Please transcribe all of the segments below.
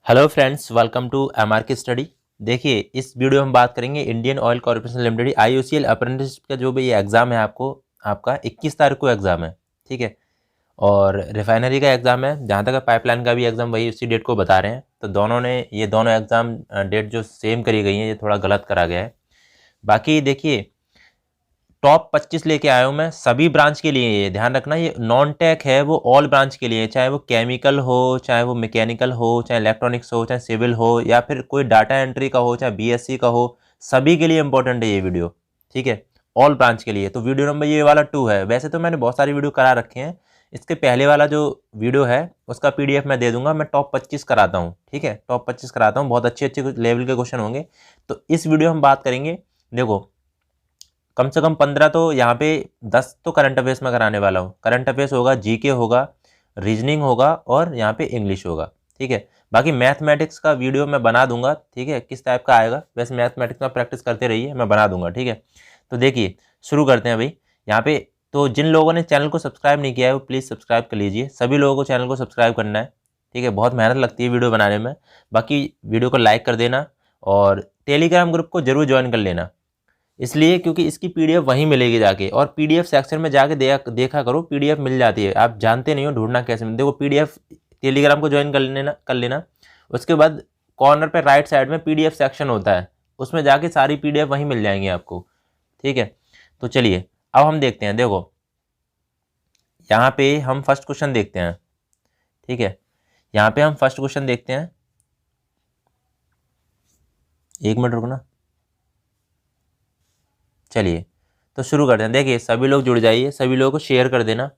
Hello friends, welcome to MRK study. देखिए, इस video में हम बात करेंगे Indian Oil Corporation Limited IOCL apprenticeship का जो भी ये एग्ज़ाम है आपका 21 तारीख को एग्ज़ाम है। ठीक है। और रिफाइनरी का एग्ज़ाम है, जहाँ तक पाइपलाइन का भी एग्ज़ाम वही उसी डेट को बता रहे हैं। तो ये दोनों एग्ज़ाम डेट जो सेम करी गई हैं, ये थोड़ा गलत करा गया है। बाकी देखिए, टॉप 25 लेके आया हूँ मैं सभी ब्रांच के लिए। ये ध्यान रखना, ये नॉन टेक है वो ऑल ब्रांच के लिए, चाहे वो केमिकल हो, चाहे वो मैकेनिकल हो, चाहे इलेक्ट्रॉनिक्स हो, चाहे सिविल हो, या फिर कोई डाटा एंट्री का हो, चाहे बीएससी का हो, सभी के लिए इंपॉर्टेंट है ये वीडियो। ठीक है, ऑल ब्रांच के लिए। तो वीडियो नंबर ये वाला 2 है। वैसे तो मैंने बहुत सारी वीडियो करा रखे हैं, इसके पहले वाला जो वीडियो है उसका पीडीएफ मैं दे दूंगा। मैं टॉप 25 कराता हूँ। ठीक है, टॉप 25 कराता हूँ, बहुत अच्छे अच्छे लेवल के क्वेश्चन होंगे। तो इस वीडियो हम बात करेंगे। देखो, कम से कम 15 तो यहाँ पे 10 तो करंट अफेयर्स में कराने वाला हूँ। करंट अफेयर्स होगा, जीके होगा, रीजनिंग होगा और यहाँ पे इंग्लिश होगा। ठीक है। बाकी मैथमेटिक्स का वीडियो मैं बना दूंगा। ठीक है, किस टाइप का आएगा, वैसे मैथमेटिक्स में प्रैक्टिस करते रहिए, मैं बना दूंगा। ठीक है। तो देखिए, शुरू करते हैं भाई। यहाँ पे तो जिन लोगों ने चैनल को सब्सक्राइब नहीं किया है वो प्लीज़ सब्सक्राइब कर लीजिए। सभी लोगों को चैनल को सब्सक्राइब करना है। ठीक है, बहुत मेहनत लगती है वीडियो बनाने में। बाकी वीडियो को लाइक कर देना और टेलीग्राम ग्रुप को जरूर ज्वाइन कर लेना, इसलिए क्योंकि इसकी पीडीएफ वहीं मिलेगी जाके। और पीडीएफ सेक्शन में जाके देखा करो, पीडीएफ मिल जाती है। आप जानते नहीं हो ढूंढना कैसे मिलती है। देखो, पीडीएफ टेलीग्राम को ज्वाइन कर लेना। उसके बाद कॉर्नर पे राइट साइड में पीडीएफ सेक्शन होता है, उसमें जाके सारी पीडीएफ वहीं मिल जाएंगी आपको। ठीक है। तो चलिए अब हम देखते हैं। देखो, यहाँ पे हम फर्स्ट क्वेश्चन देखते हैं। ठीक है, यहाँ पे हम फर्स्ट क्वेश्चन देखते हैं। एक मिनट रुकना। चलिए तो शुरू करते हैं। देखिए, सभी लोग जुड़ जाइए, सभी लोगों को शेयर कर देना।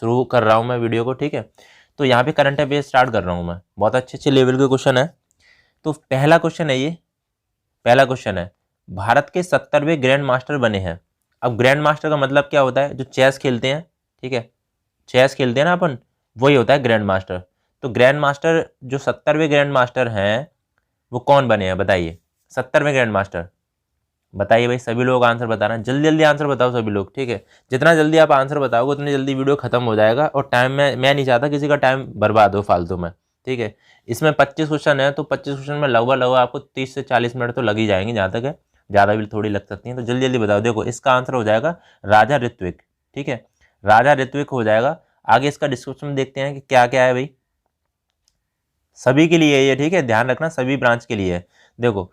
शुरू कर रहा हूँ मैं वीडियो को। ठीक है। तो यहाँ पे करंट अफेयर स्टार्ट कर रहा हूँ मैं। बहुत अच्छे अच्छे लेवल के क्वेश्चन है। तो पहला क्वेश्चन है ये। पहला क्वेश्चन है, भारत के 70वें ग्रैंड मास्टर बने हैं। अब ग्रैंड मास्टर का मतलब क्या होता है? जो चेस खेलते हैं। ठीक है, चेस खेलते हैं ना अपन, वही होता है ग्रैंड मास्टर। तो ग्रैंड मास्टर जो 70वें ग्रैंड मास्टर हैं वो कौन बने हैं बताइए? 70वें ग्रैंड मास्टर बताइए भाई। सभी लोग आंसर बताना, जल्दी जल्दी आंसर बताओ सभी लोग। ठीक है, जितना जल्दी आप आंसर बताओगे उतनी जल्दी वीडियो खत्म हो जाएगा। और टाइम में मैं नहीं चाहता किसी का टाइम बर्बाद हो फालतू में। ठीक है, इसमें 25 क्वेश्चन है, तो 25 क्वेश्चन में लगभग आपको 30 से 40 मिनट तो लग ही जाएंगे, जहाँ तक है। ज़्यादा भी थोड़ी लग सकती हैं। तो जल्दी जल्दी बताओ। देखो, इसका आंसर हो जाएगा राजा ऋत्विक। ठीक है, राजा ऋत्विक हो जाएगा। आगे इसका डिस्क्रिप्शन देखते हैं कि क्या क्या है भाई। सभी के लिए ये, ठीक है, ध्यान रखना, सभी ब्रांच के लिए है। देखो,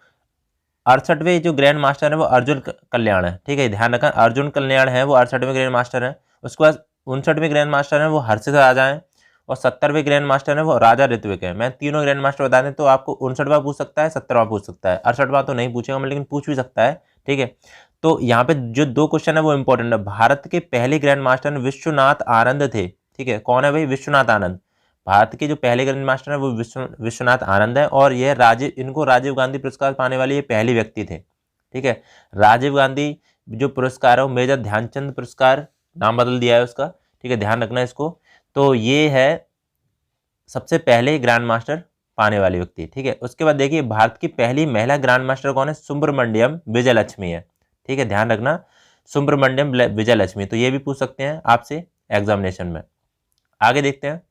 68वें जो ग्रैंड मास्टर है वो अर्जुन कल्याण है। ठीक है, ध्यान रखना, अर्जुन कल्याण है वो 68वें ग्रैंड मास्टर है। उसके बाद 59वें ग्रैंड मास्टर है वो हर्षित राजा है। और 70वें ग्रैंड मास्टर है वो राजा ऋत्विक है। मैं तीनों ग्रैंड मास्टर बता दें तो आपको 59वां पूछ सकता है, 70वां पूछ सकता है, 68वां तो नहीं पूछेगा मैं, लेकिन पूछ भी सकता है। ठीक है। तो यहाँ पे जो 2 क्वेश्चन है वो इंपॉर्टेंट है। भारत के पहले ग्रैंड मास्टर विश्वनाथ आनंद थे। ठीक है, कौन है भाई? विश्वनाथ आनंद। भारत के जो पहले ग्रैंड मास्टर है वो विश्वनाथ आनंद है। और यह इनको राजीव गांधी पुरस्कार पाने वाले ये पहले व्यक्ति थे। ठीक है, राजीव गांधी जो पुरस्कार है वो मेजर ध्यानचंद पुरस्कार, नाम बदल दिया है उसका। ठीक है, ध्यान रखना इसको। तो ये है सबसे पहले ग्रैंड मास्टर पाने वाले व्यक्ति। ठीक है, उसके बाद देखिए, भारत की पहली महिला ग्रैंड मास्टर कौन है? सुब्रमण्यम विजयलक्ष्मी है। ठीक है, ध्यान रखना, सुब्रमण्यम विजयलक्ष्मी। तो ये भी पूछ सकते हैं आपसे एग्जामिनेशन में। आगे देखते हैं।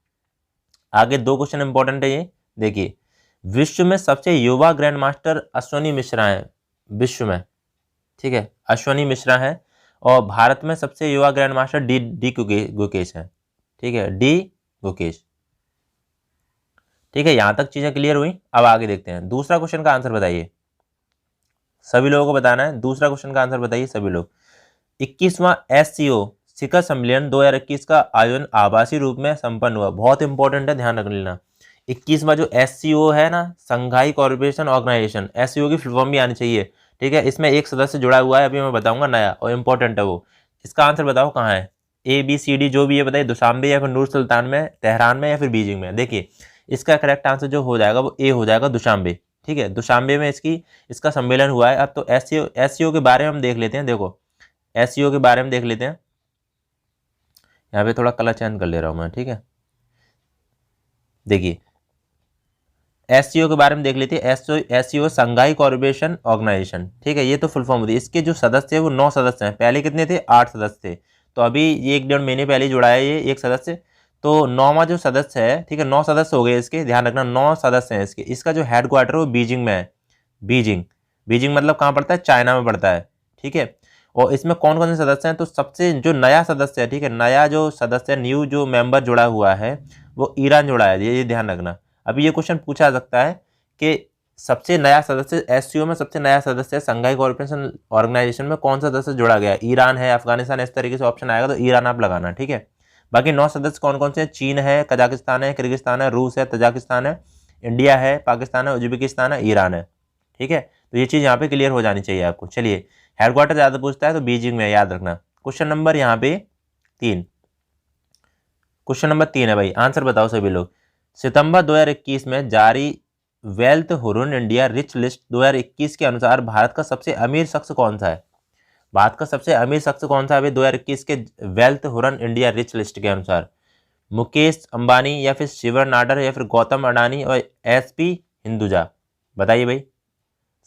आगे 2 क्वेश्चन इंपॉर्टेंट है ये। देखिए, विश्व में सबसे युवा ग्रैंड मास्टर अश्वनी मिश्रा है, विश्व में। ठीक है, अश्वनी मिश्रा है। और भारत में सबसे युवा ग्रैंड मास्टर डी गुकेश है। ठीक है, डी गुकेश। ठीक है, यहां तक चीजें क्लियर हुई। अब आगे देखते हैं। दूसरा क्वेश्चन का आंसर बताइए, सभी लोगों को बताना है। दूसरा क्वेश्चन का आंसर बताइए सभी लोग। 21वां SCO शिखर सम्मेलन 2021 का आयोजन आभासी रूप में संपन्न हुआ। बहुत इंपॉर्टेंट है, ध्यान रख लेना। 21वां जो SCO है ना, संघाई कॉर्पोरेशन ऑर्गेनाइजेशन, SCO की फुल फॉर्म भी आनी चाहिए। ठीक है, इसमें एक सदस्य जुड़ा हुआ है, अभी मैं बताऊंगा, नया और इंपॉर्टेंट है वो। इसका आंसर बताओ कहाँ है? ABCD जो भी है बताइए, दुशांबे या फिर नूर सुल्तान में, तेहरान में, या फिर बीजिंग में। देखिए, इसका करेक्ट आंसर जो हो जाएगा वो ए हो जाएगा, दुशांबे। ठीक है, दुशांबे में इसका सम्मेलन हुआ है। अब तो SCO के बारे में हम देख लेते हैं। देखो, SCO के बारे में देख लेते हैं। यहाँ पे थोड़ा कलर चेंज कर ले रहा हूँ मैं। ठीक है, देखिए, SCO के बारे में देख लेते हैं। SCO Shanghai corporation organisation. ठीक है, ये तो फुल फॉर्म होती है। इसके जो सदस्य है वो 9 सदस्य हैं। पहले कितने थे? 8 सदस्य थे। तो अभी ये 1 डेढ़ महीने पहले जुड़ा है ये एक सदस्य। तो 9वां जो सदस्य है, ठीक है, 9 सदस्य हो गए इसके, ध्यान रखना 9 सदस्य हैं इसके। इसका जो हेडक्वार्टर है वो बीजिंग में है। बीजिंग, बीजिंग मतलब कहाँ पड़ता है, चाइना में पड़ता है, ठीक है। और इसमें कौन कौन से सदस्य हैं, तो सबसे जो नया सदस्य है, ठीक है, नया जो सदस्य, न्यू जो मेंबर जुड़ा हुआ है वो ईरान जुड़ा है, ये ध्यान रखना। अभी ये क्वेश्चन पूछा जा सकता है कि सबसे नया सदस्य एससीओ में, सबसे नया सदस्य संघाई कोऑपरेशन ऑर्गेनाइजेशन में कौन सा सदस्य जुड़ा गया, ईरान है, अफगानिस्तान, इस तरीके से ऑप्शन आएगा तो ईरान आप लगाना, ठीक है। बाकी 9 सदस्य कौन कौन से हैं, चीन है, कजाकिस्तान है, किर्गिस्तान है, रूस है, तजाकिस्तान है, इंडिया है, पाकिस्तान है, उज्बेकिस्तान है, ईरान है, ठीक है। तो ये चीज़ यहाँ पे क्लियर हो जानी चाहिए आपको। चलिए, हेडक्वार्टर ज़्यादा पूछता है तो बीजिंग में, याद रखना। क्वेश्चन नंबर यहाँ पे 3, क्वेश्चन नंबर 3 है भाई, आंसर बताओ सभी लोग। सितंबर 2021 में जारी wealth Hurun India rich list 2021 के अनुसार भारत का सबसे अमीर शख्स कौन सा है? भारत का सबसे अमीर शख्स कौन सा है अभी 2021 के wealth Huron India rich list के अनुसार? मुकेश अंबानी या फिर शिवर नाडर या फिर गौतम अडानी और एसपी हिंदुजा? बताइए भाई,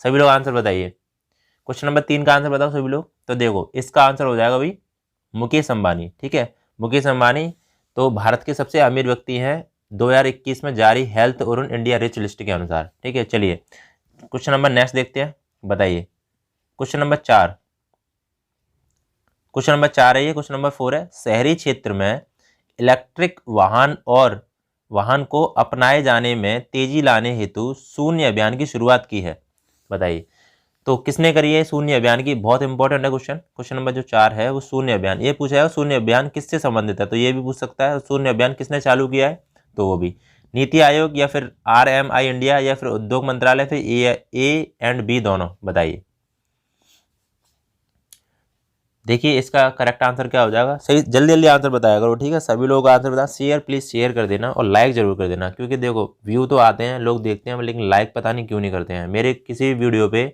सभी लोग आंसर बताइए। क्वेश्चन नंबर 3 का आंसर बताओ सभी लोग। तो देखो, इसका आंसर हो जाएगा भाई मुकेश अंबानी, ठीक है। मुकेश अंबानी तो भारत के सबसे अमीर व्यक्ति हैं 2021 में जारी health Huron India rich list के अनुसार, ठीक है। चलिए, क्वेश्चन नंबर नेक्स्ट देखते हैं, बताइए। क्वेश्चन नंबर 4, क्वेश्चन नंबर 4 है ये। क्वेश्चन नंबर 4 है, शहरी क्षेत्र में इलेक्ट्रिक वाहन को अपनाए जाने में तेजी लाने हेतु शून्य अभियान की शुरुआत की है। बताइए, तो किसने करी है शून्य अभियान की? बहुत इंपॉर्टेंट है क्वेश्चन। क्वेश्चन नंबर जो 4 है वो शून्य अभियान, ये पूछा है शून्य अभियान किससे संबंधित है, तो ये भी पूछ सकता है। शून्य अभियान किसने चालू किया है, तो वो भी नीति आयोग या फिर RMI इंडिया या फिर उद्योग मंत्रालय, फिर ए एंड बी दोनों। बताइए, देखिए इसका करेक्ट आंसर क्या हो जाएगा। सही, जल्दी जल्दी आंसर बताया करो, ठीक है। सभी लोग आंसर बता, शेयर प्लीज शेयर कर देना और लाइक जरूर कर देना, क्योंकि देखो व्यू तो आते हैं, लोग देखते हैं, लेकिन लाइक पता नहीं क्यों नहीं करते हैं। मेरे किसी वीडियो पे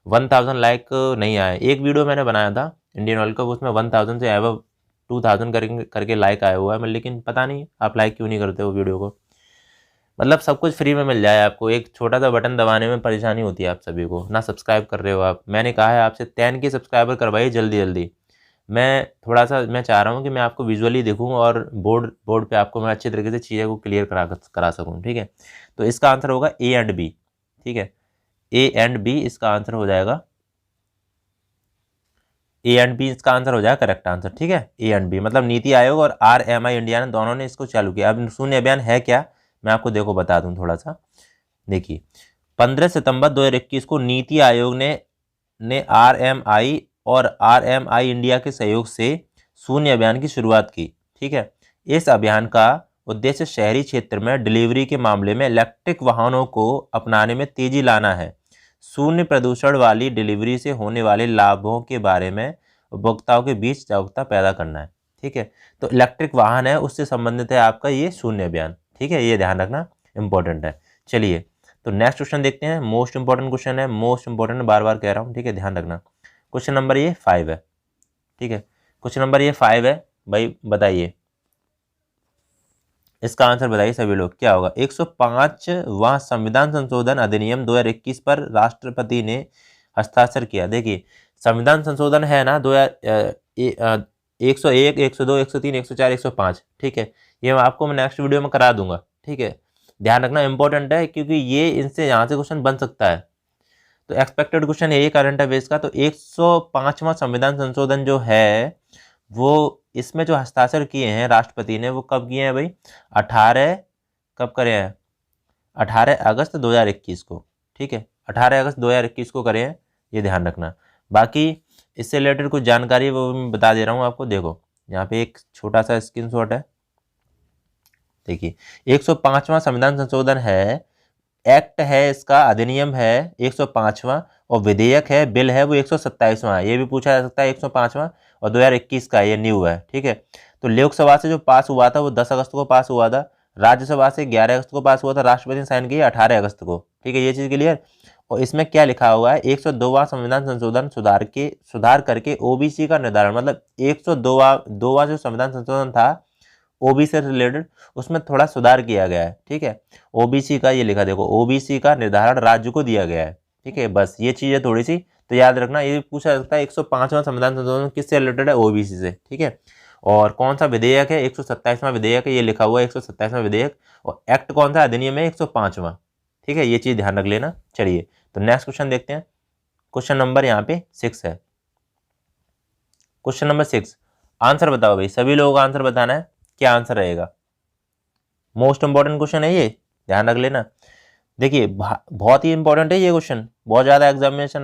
1000 लाइक नहीं आए। एक वीडियो मैंने बनाया था इंडियन ऑयल का, उसमें 1000 से एबव 2000 करके लाइक आया हुआ है, लेकिन पता नहीं आप लाइक क्यों नहीं करते हो वीडियो को। मतलब सब कुछ फ्री में मिल जाए आपको, एक छोटा सा बटन दबाने में परेशानी होती है आप सभी को ना। सब्सक्राइब कर रहे हो आप, मैंने कहा है आपसे 10 के सब्सक्राइबर करवाइए जल्दी जल्दी। मैं थोड़ा सा मैं चाह रहा हूँ कि मैं आपको विजुअली देखूँ और बोर्ड पे आपको मैं अच्छी तरीके से चीज़ें को क्लियर करा सकूँ, ठीक है। तो इसका आंसर होगा ए एंड बी, ठीक है। ए एंड बी इसका आंसर हो जाएगा, ए एंड बी इसका आंसर हो जाएगा करेक्ट आंसर, ठीक है। ए एंड बी मतलब नीति आयोग और RMI इंडिया ने दोनों ने इसको चालू किया। अब शून्य अभियान है क्या, मैं आपको देखो बता दूं थोड़ा सा। देखिए, 15 सितंबर 2021 को नीति आयोग ने RMI और RMI इंडिया के सहयोग से शून्य अभियान की शुरुआत की, ठीक है। इस अभियान का उद्देश्य शहरी क्षेत्र में डिलीवरी के मामले में इलेक्ट्रिक वाहनों को अपनाने में तेजी लाना है। शून्य प्रदूषण वाली डिलीवरी से होने वाले लाभों के बारे में उपभोक्ताओं के बीच जागरूकता पैदा करना है, ठीक है। तो इलेक्ट्रिक वाहन है, उससे संबंधित है आपका ये शून्य अभियान, ठीक है। ये ध्यान रखना, इंपॉर्टेंट है। चलिए, तो नेक्स्ट क्वेश्चन देखते हैं। मोस्ट इंपॉर्टेंट क्वेश्चन है, मोस्ट इंपॉर्टेंट, बार बार कह रहा हूँ, ठीक है, ध्यान रखना। क्वेश्चन नंबर ये 5 है, ठीक है। क्वेश्चन नंबर ये 5 है भाई, बताइए इसका आंसर बताइए सभी लोग, क्या होगा। 105वां संविधान संशोधन अधिनियम 2021 पर राष्ट्रपति ने हस्ताक्षर किया। देखिए, संविधान संशोधन है ना 101, 102, 103, 104, 105, ठीक है। ये मैं नेक्स्ट वीडियो में करा दूंगा, ठीक है। ध्यान रखना, इंपॉर्टेंट है, क्योंकि ये इनसे यहाँ से क्वेश्चन बन सकता है। तो एक्सपेक्टेड क्वेश्चन है ये करंट अफेयर्स का। तो 105वां संविधान संशोधन जो है वो इसमें जो हस्ताक्षर किए हैं राष्ट्रपति ने, वो कब किए हैं भाई, 18 कब करे हैं, 18 अगस्त 2021 को, ठीक है। 18 अगस्त 2021 को करे हैं, ये ध्यान रखना। बाकी इससे रिलेटेड कुछ जानकारी वो मैं बता दे रहा हूँ आपको। देखो, यहाँ पे एक छोटा सा स्क्रीनशॉट है, देखिए 105वां संविधान संशोधन है, एक्ट है इसका, अधिनियम है 105वां, और विधेयक है, बिल है वो 127वां। ये भी पूछा जा सकता है 105वां, और 2021 का ये न्यू है, ठीक है। तो लोकसभा से जो पास हुआ था वो 10 अगस्त को पास हुआ था, राज्यसभा से 11 अगस्त को पास हुआ था, राष्ट्रपति ने साइन किया 18 अगस्त को, ठीक है। ये चीज़ क्लियर। और इसमें क्या लिखा हुआ है, 102वां संविधान संशोधन सुधार करके ओबीसी का निर्धारण, मतलब 102वां जो संविधान संशोधन था ओबीसी से रिलेटेड, उसमें थोड़ा सुधार किया गया है, ठीक है। ओबीसी का ये लिखा, देखो ओबीसी का निर्धारण राज्य को दिया गया है, ठीक है। बस ये चीज़ है थोड़ी सी, तो याद रखना। ये पूछा जा सकता है 105वां संविधान संशोधन किससे रिलेटेड है, ओबीसी से, ठीक है। और कौन सा विधेयक है, 127वां विधेयक है, ये लिखा हुआ है 127वां विधेयक। और एक्ट कौन सा, अधिनियम है 105वां। ठीक है, ये चीज़ ध्यान रख लेना। चलिए तो नेक्स्ट क्वेश्चन देखते हैं। क्वेश्चन नंबर यहाँ पे 6 है। क्वेश्चन नंबर 6, आंसर बताओ भाई, सभी लोगों को आंसर बताना है। क्या आंसर रहेगा? मोस्ट इंपॉर्टेंट क्वेश्चन है ये, ध्यान रख लेना। देखिए बहुत ही इंपॉर्टेंट है ये क्वेश्चन, बहुत ज़्यादा एग्जामिनेशन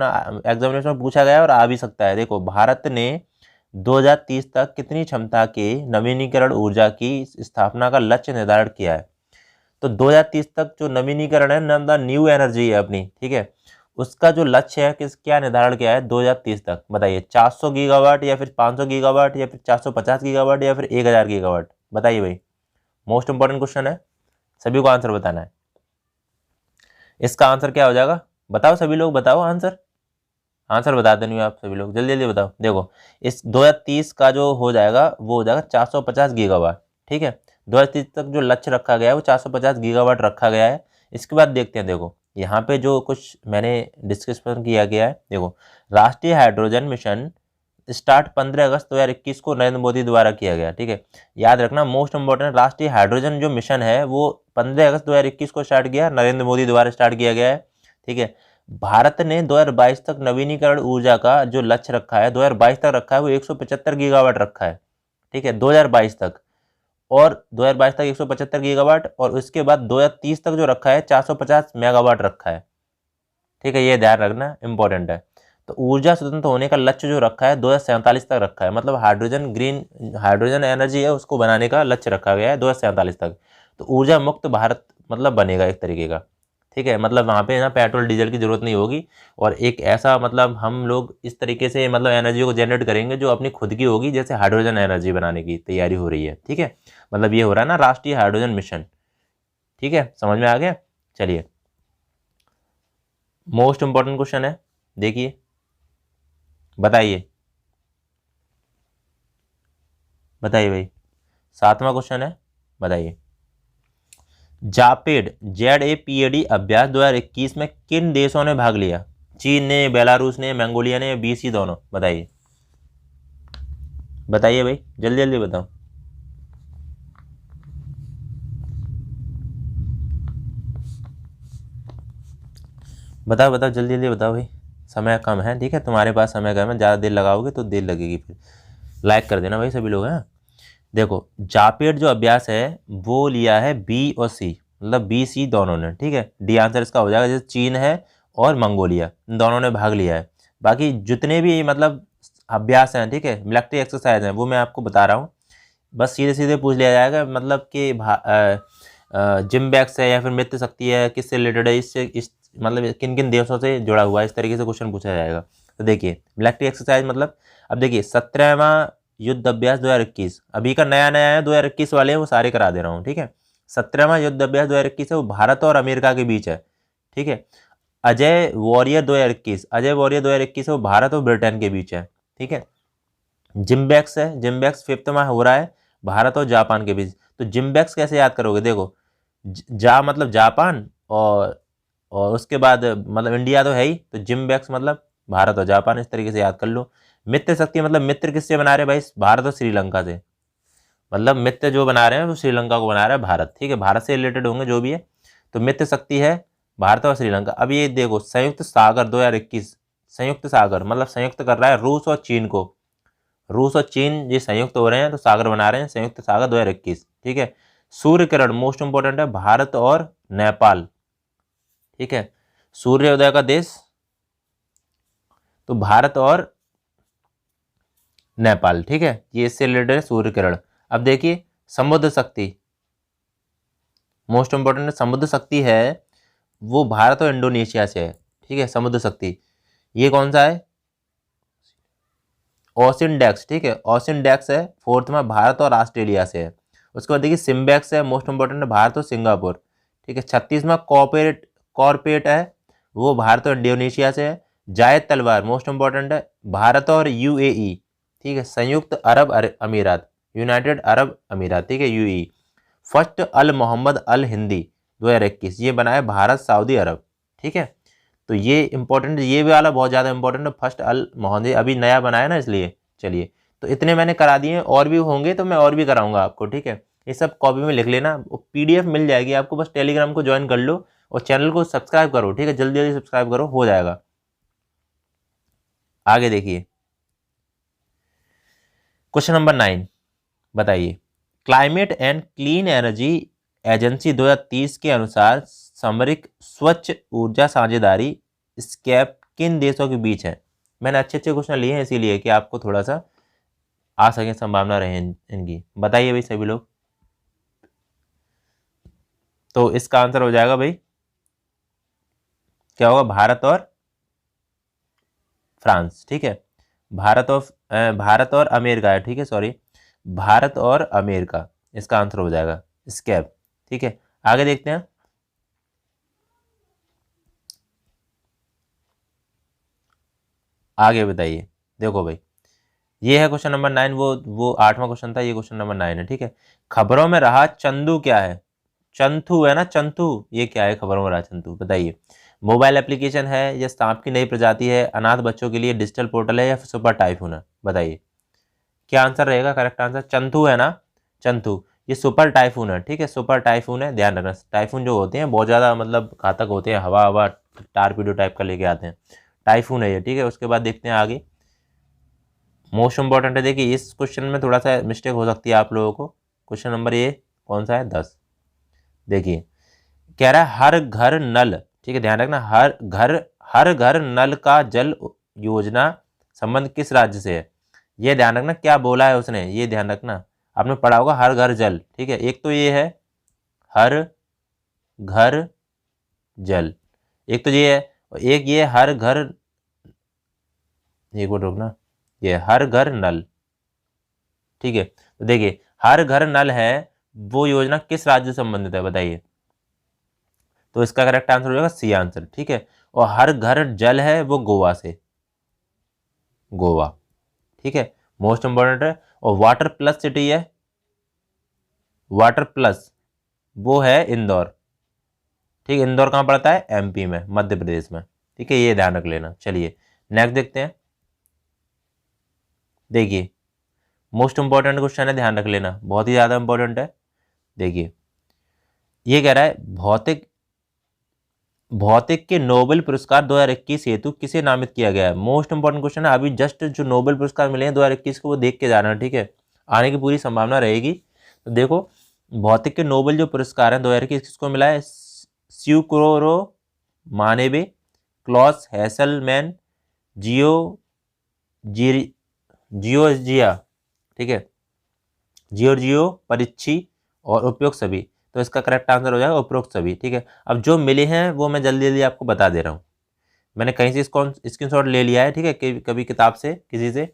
में पूछा गया है और आ भी सकता है। देखो, भारत ने 2030 तक कितनी क्षमता के नवीनीकरण ऊर्जा की स्थापना का लक्ष्य निर्धारित किया है? तो 2030 तक जो नवीनीकरण है ना, न्यू एनर्जी है अपनी, ठीक है, उसका जो लक्ष्य है क्या निर्धारण किया है 2030 तक? बताइए, 400 गीगावाट या फिर 500 गीगावाट या फिर 450 गीगावाट या फिर 1000 गीगावाट? बताइए भाई, मोस्ट इंपॉर्टेंट क्वेश्चन है, सभी को आंसर बताना है। इसका आंसर क्या हो जाएगा? बताओ सभी लोग, बताओ आंसर। आंसर बता देनी आप सभी लोग, जल्दी जल्दी बताओ। देखो, इस 2030 का जो हो जाएगा वो हो जाएगा 450 गीगावाट। ठीक है, 2030 तक जो लक्ष्य रखा गया है वो 450 गीगावाट रखा गया है। इसके बाद देखते हैं, देखो यहाँ पे जो कुछ मैंने डिस्कशन किया गया है। देखो, राष्ट्रीय हाइड्रोजन मिशन स्टार्ट 15 अगस्त 2021 को नरेंद्र मोदी द्वारा किया गया। ठीक है, याद रखना, मोस्ट इंपॉर्टेंट, राष्ट्रीय हाइड्रोजन जो मिशन है वो 15 अगस्त 2021 को स्टार्ट किया, नरेंद्र मोदी द्वारा स्टार्ट किया गया है। ठीक है, भारत ने 2022 तक नवीनीकरण ऊर्जा का जो लक्ष्य रखा है 2022 तक रखा है वो 175 गीगावाट रखा है। ठीक है, 2022 तक, और 2022 तक 175 गीगावाट, और उसके बाद 2030 तक जो रखा है 450 मेगावाट रखा है। ठीक है, ये ध्यान रखना, इंपॉर्टेंट है। तो ऊर्जा स्वतंत्र होने का लक्ष्य जो रखा है 2047 तक रखा है, मतलब हाइड्रोजन एनर्जी है उसको बनाने का लक्ष्य रखा गया है 2047 तक। तो ऊर्जा मुक्त भारत मतलब बनेगा एक तरीके का। ठीक है, मतलब वहाँ पे ना पेट्रोल डीजल की जरूरत नहीं होगी, और एक ऐसा मतलब हम लोग इस तरीके से मतलब एनर्जी को जनरेट करेंगे जो अपनी खुद की होगी, जैसे हाइड्रोजन एनर्जी बनाने की तैयारी हो रही है। ठीक है, मतलब ये हो रहा है ना राष्ट्रीय हाइड्रोजन मिशन। ठीक है, समझ में आ गया? चलिए, मोस्ट इंपॉर्टेंट क्वेश्चन है, देखिए, बताइए बताइए भाई, 7वां क्वेश्चन है, बताइए। जापेड ZAPAD अभ्यास 2021 में किन देशों ने भाग लिया? चीन ने, बेलारूस ने, मंगोलिया ने, BC दोनों? बताइए बताइए भाई, जल्दी जल्दी बताओ। बताओ बताओ, जल्दी जल्दी बताओ भाई, समय कम है। ठीक है, तुम्हारे पास समय कम है, ज़्यादा देर लगाओगे तो देर लगेगी, फिर लाइक कर देना भाई सभी लोग हैं। देखो, जापेड जो अभ्यास है वो लिया है B और C, मतलब BC दोनों ने। ठीक है, डी आंसर इसका हो जाएगा, जैसे चीन है और मंगोलिया, इन दोनों ने भाग लिया है। बाकी जितने भी मतलब अभ्यास हैं, ठीक है, मिलिट्री एक्सरसाइज हैं, वो मैं आपको बता रहा हूँ, बस सीधे सीधे पूछ लिया जाएगा, मतलब कि जिम्बैक्स है या फिर मित्र शक्ति है, किससे रिलेटेड है, इस मतलब किन किन देशों से जुड़ा हुआ है, इस तरीके से क्वेश्चन पूछा जाएगा। तो देखिए, मिलिट्री एक्सरसाइज मतलब, अब देखिए 17वां युद्ध अभ्यास 2021 अभी का नया नया है, 2021 वाले हैं वो सारे करा दे रहा हूँ। ठीक है, 17वां युद्ध अभ्यास 2021 है, वो भारत और अमेरिका के बीच है। ठीक है, अजय वॉरियर 2021 है, वो भारत और ब्रिटेन के बीच है। ठीक है, जिम्बैक्स है, जिम्बैक्स 5th में हो रहा है, भारत और जापान के बीच। तो जिम्बैक्स कैसे याद करोगे? देखो, जा मतलब जापान, और उसके बाद मतलब इंडिया तो है ही, तो जिम्बैक्स मतलब भारत और जापान, इस तरीके से याद कर लो। मित्र शक्ति मतलब मित्र किससे बना रहे भाई? भारत और श्रीलंका से, मतलब मित्र जो बना रहे हैं वो श्रीलंका को बना रहा है भारत। ठीक है, भारत से रिलेटेड होंगे जो भी है, तो मित्र शक्ति है भारत और श्रीलंका। अब ये देखो, संयुक्त सागर 2021, संयुक्त सागर मतलब संयुक्त कर रहा है रूस और चीन को, रूस और चीन ये संयुक्त हो रहे हैं तो सागर बना रहे हैं, संयुक्त सागर 2021। ठीक है, सूर्य किरण मोस्ट इंपोर्टेंट है, भारत और नेपाल। ठीक है, सूर्योदय का देश तो भारत और नेपाल। ठीक है, ये इससे रिलेटेड है सूर्य किरण। अब देखिए, समुद्र शक्ति मोस्ट इंपोर्टेंट है, समुद्र शक्ति है वो भारत और इंडोनेशिया से है। ठीक है, समुद्र शक्ति ये कौन सा है? ओशियन डेक्स। ठीक है, ओशियन डेक्स है, 4th में भारत और ऑस्ट्रेलिया से है। उसके बाद देखिए, सिम्बैक्स है, मोस्ट इंपोर्टेंट है, भारत और सिंगापुर। ठीक है, 36 में कॉर्पोरेट है, वो भारत और इंडोनेशिया से है। जायद तलवार मोस्ट इंपॉर्टेंट है, भारत और UAE। ठीक है, संयुक्त अरब अमीरात, यूनाइटेड अरब अमीरात। ठीक है, UAE। फर्स्ट अल मोहम्मद अल हिंदी 2021, ये बना है भारत सऊदी अरब। ठीक है, तो ये इंपॉर्टेंट, ये भी वाला बहुत ज़्यादा इंपॉर्टेंट है, फर्स्ट अल मोहम्मद, अभी नया बना है ना इसलिए। चलिए, तो इतने मैंने करा दिए, और भी होंगे तो मैं और भी कराऊंगा आपको, ठीक है। ये सब कॉपी में लिख लेना, PDF मिल जाएगी आपको, बस टेलीग्राम को ज्वाइन कर लो और चैनल को सब्सक्राइब करो, ठीक है। जल्दी जल्दी सब्सक्राइब करो, हो जाएगा। आगे देखिए क्वेश्चन नंबर 9, बताइए। Climate and clean energy agency 2030 के अनुसार सामरिक स्वच्छ ऊर्जा साझेदारी स्कैप किन देशों के बीच है? मैंने अच्छे अच्छे क्वेश्चन लिए हैं इसीलिए कि आपको थोड़ा सा आ सके, संभावना रहे इनकी। बताइए भाई सभी लोग। तो इसका आंसर हो जाएगा भाई, क्या होगा? भारत और फ्रांस, ठीक है। भारत और अमेरिका है, ठीक है, सॉरी, भारत और अमेरिका इसका आंसर हो जाएगा स्कैप, ठीक है। आगे देखते हैं। आगे बताइए, देखो भाई, ये है क्वेश्चन नंबर 9, वो 8वां क्वेश्चन था, ये क्वेश्चन नंबर 9 है, ठीक है। खबरों में रहा चंदू क्या है? चंथू है ना, चंथू, ये क्या है खबरों में रहा चंथू? बताइए। मोबाइल एप्लीकेशन है, या सांप की नई प्रजाति है, अनाथ बच्चों के लिए डिजिटल पोर्टल है, या फिर सुपर टाइफून है? बताइए क्या आंसर रहेगा? करेक्ट आंसर चंथू है ना, चंथू। ये सुपर टाइफून है, ठीक है, सुपर टाइफून है, ध्यान रखना। टाइफून जो होते हैं बहुत ज़्यादा मतलब घातक होते हैं, हवा हवा टारपीडो टाइप का लेके आते हैं, टाइफून है ये, ठीक है। उसके बाद देखते हैं आगे, मोस्ट इंपॉर्टेंट है। देखिए इस क्वेश्चन में थोड़ा सा मिस्टेक हो सकती है आप लोगों को। क्वेश्चन नंबर ये कौन सा है? 10। देखिए कह रहा है हर घर नल, ठीक है, ध्यान रखना, हर घर नल का जल योजना संबंध किस राज्य से है? ये ध्यान रखना, क्या बोला है उसने, ये ध्यान रखना। आपने पढ़ा होगा हर घर जल, ठीक है। एक तो ये है हर घर जल, एक तो ये है, और एक ये हर घर, एक बार रुकना, ये हर घर नल, ठीक है। तो देखिए हर घर नल है, वो योजना किस राज्य से संबंधित है? बताइए। तो इसका करेक्ट आंसर हो जाएगा सी आंसर, ठीक है। और हर घर जल है वो गोवा से, गोवा, ठीक है, मोस्ट इंपॉर्टेंट है। और वाटर प्लस सिटी है, वाटर प्लस, वो है इंदौर, ठीक है। इंदौर कहाँ पड़ता है? MP में, मध्य प्रदेश में, ठीक है, ये ध्यान रख लेना। चलिए नेक्स्ट देखते हैं। देखिए मोस्ट इंपॉर्टेंट क्वेश्चन है, ध्यान रख लेना, बहुत ही ज़्यादा इंपॉर्टेंट है। देखिए ये कह रहा है भौतिक भौतिक के नोबेल पुरस्कार 2021 हेतु किसे नामित किया गया है? मोस्ट इंपॉर्टेंट क्वेश्चन है। अभी जस्ट जो नोबेल पुरस्कार मिले हैं 2021 को, वो देख के जाना, ठीक है, आने की पूरी संभावना रहेगी। तो देखो भौतिक के नोबेल जो पुरस्कार हैं 2021 किसको मिला है? स्यूक्रोरो मानेबे, क्लॉस हैसलमैन, जियो जियोर्जिया, ठीक है, जियोर्जियो परिच्ची और उपयुक्त सभी। तो इसका करेक्ट आंसर हो जाएगा उपरोक्त सभी, ठीक है। अब जो मिले हैं वो मैं जल्दी जल्दी आपको बता दे रहा हूँ। मैंने कहीं से इसको स्क्रीनशॉट ले लिया है, ठीक है, कभी किताब से किसी से,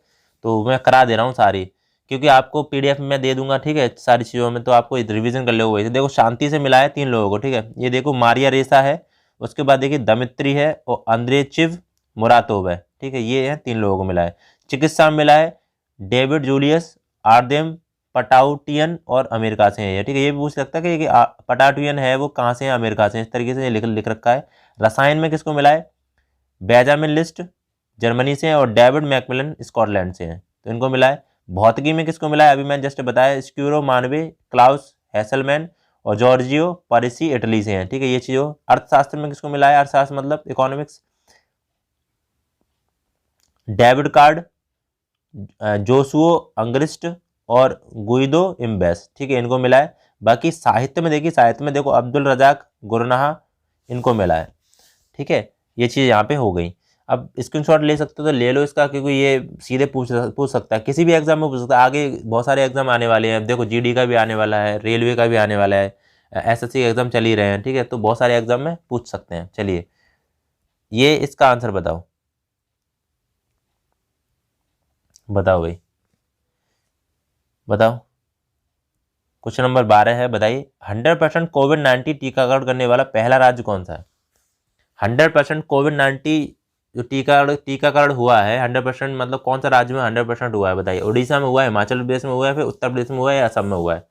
तो मैं करा दे रहा हूँ सारी, क्योंकि आपको PDF में मैं दे दूंगा, ठीक है, सारी चीज़ों में, तो आपको रिवीजन कर लोगे। देखो शांति से मिला है 3 लोगों को, ठीक है। ये देखो मारिया रेसा है, उसके बाद देखिए दमित्री है, और अंद्रेचिव मुरातोव है, ठीक है, ये है 3 लोगों को मिला है। चिकित्सा में मिला है डेविड जूलियस आर्देम पटाउटियन और अमेरिका से है ये, ठीक है। ये भी पूछ सकता है कि पटाउटियन है वो कहाँ से है? अमेरिका से, इस तरीके से ये लिख रखा है। रसायन में किसको मिला है? बेंजामिन लिस्ट जर्मनी से हैं, और डेविड मैकमिलन स्कॉटलैंड से हैं, तो इनको मिला है। भौतिकी में किसको मिला है? अभी मैंने जस्ट बताया, स्क्यूरो मानवे, क्लाउस हैसलमैन और जॉर्जियो पारिसी इटली से हैं, ठीक है, ये चीज़ों। अर्थशास्त्र में किसको मिला है? अर्थशास्त्र मतलब इकोनॉमिक्स, डेविड कार्ड, जोसुओ अंग्रिस्ट और गुइदो इम्बेस, ठीक है, इनको मिला है। बाकी साहित्य में देखिए, साहित्य में देखो अब्दुल रजाक गुरनाहा, इनको मिला है, ठीक है। ये चीज़ यहाँ पे हो गई। अब स्क्रीनशॉट ले सकते हो तो ले लो इसका, क्योंकि ये सीधे पूछ सकता है, किसी भी एग्जाम में पूछ सकता है। आगे बहुत सारे एग्जाम आने वाले हैं, देखो GD का भी आने वाला है, रेलवे का भी आने वाला है, SSC के एग्जाम चल ही रहे हैं, ठीक है, तो बहुत सारे एग्जाम में पूछ सकते हैं। चलिए ये इसका आंसर बताओ, बताओ भाई, बताओ। क्वेश्चन नंबर 12 है, बताइए 100% कोविड-19 टीकाकरण करने वाला पहला राज्य कौन सा है? 100% कोविड-19 जो टीकाकरण हुआ है 100%, मतलब कौन सा राज्य में 100% हुआ है? बताइए। उड़ीसा में हुआ है, हिमाचल प्रदेश में हुआ है, फिर उत्तर प्रदेश में हुआ है, या असम में हुआ है?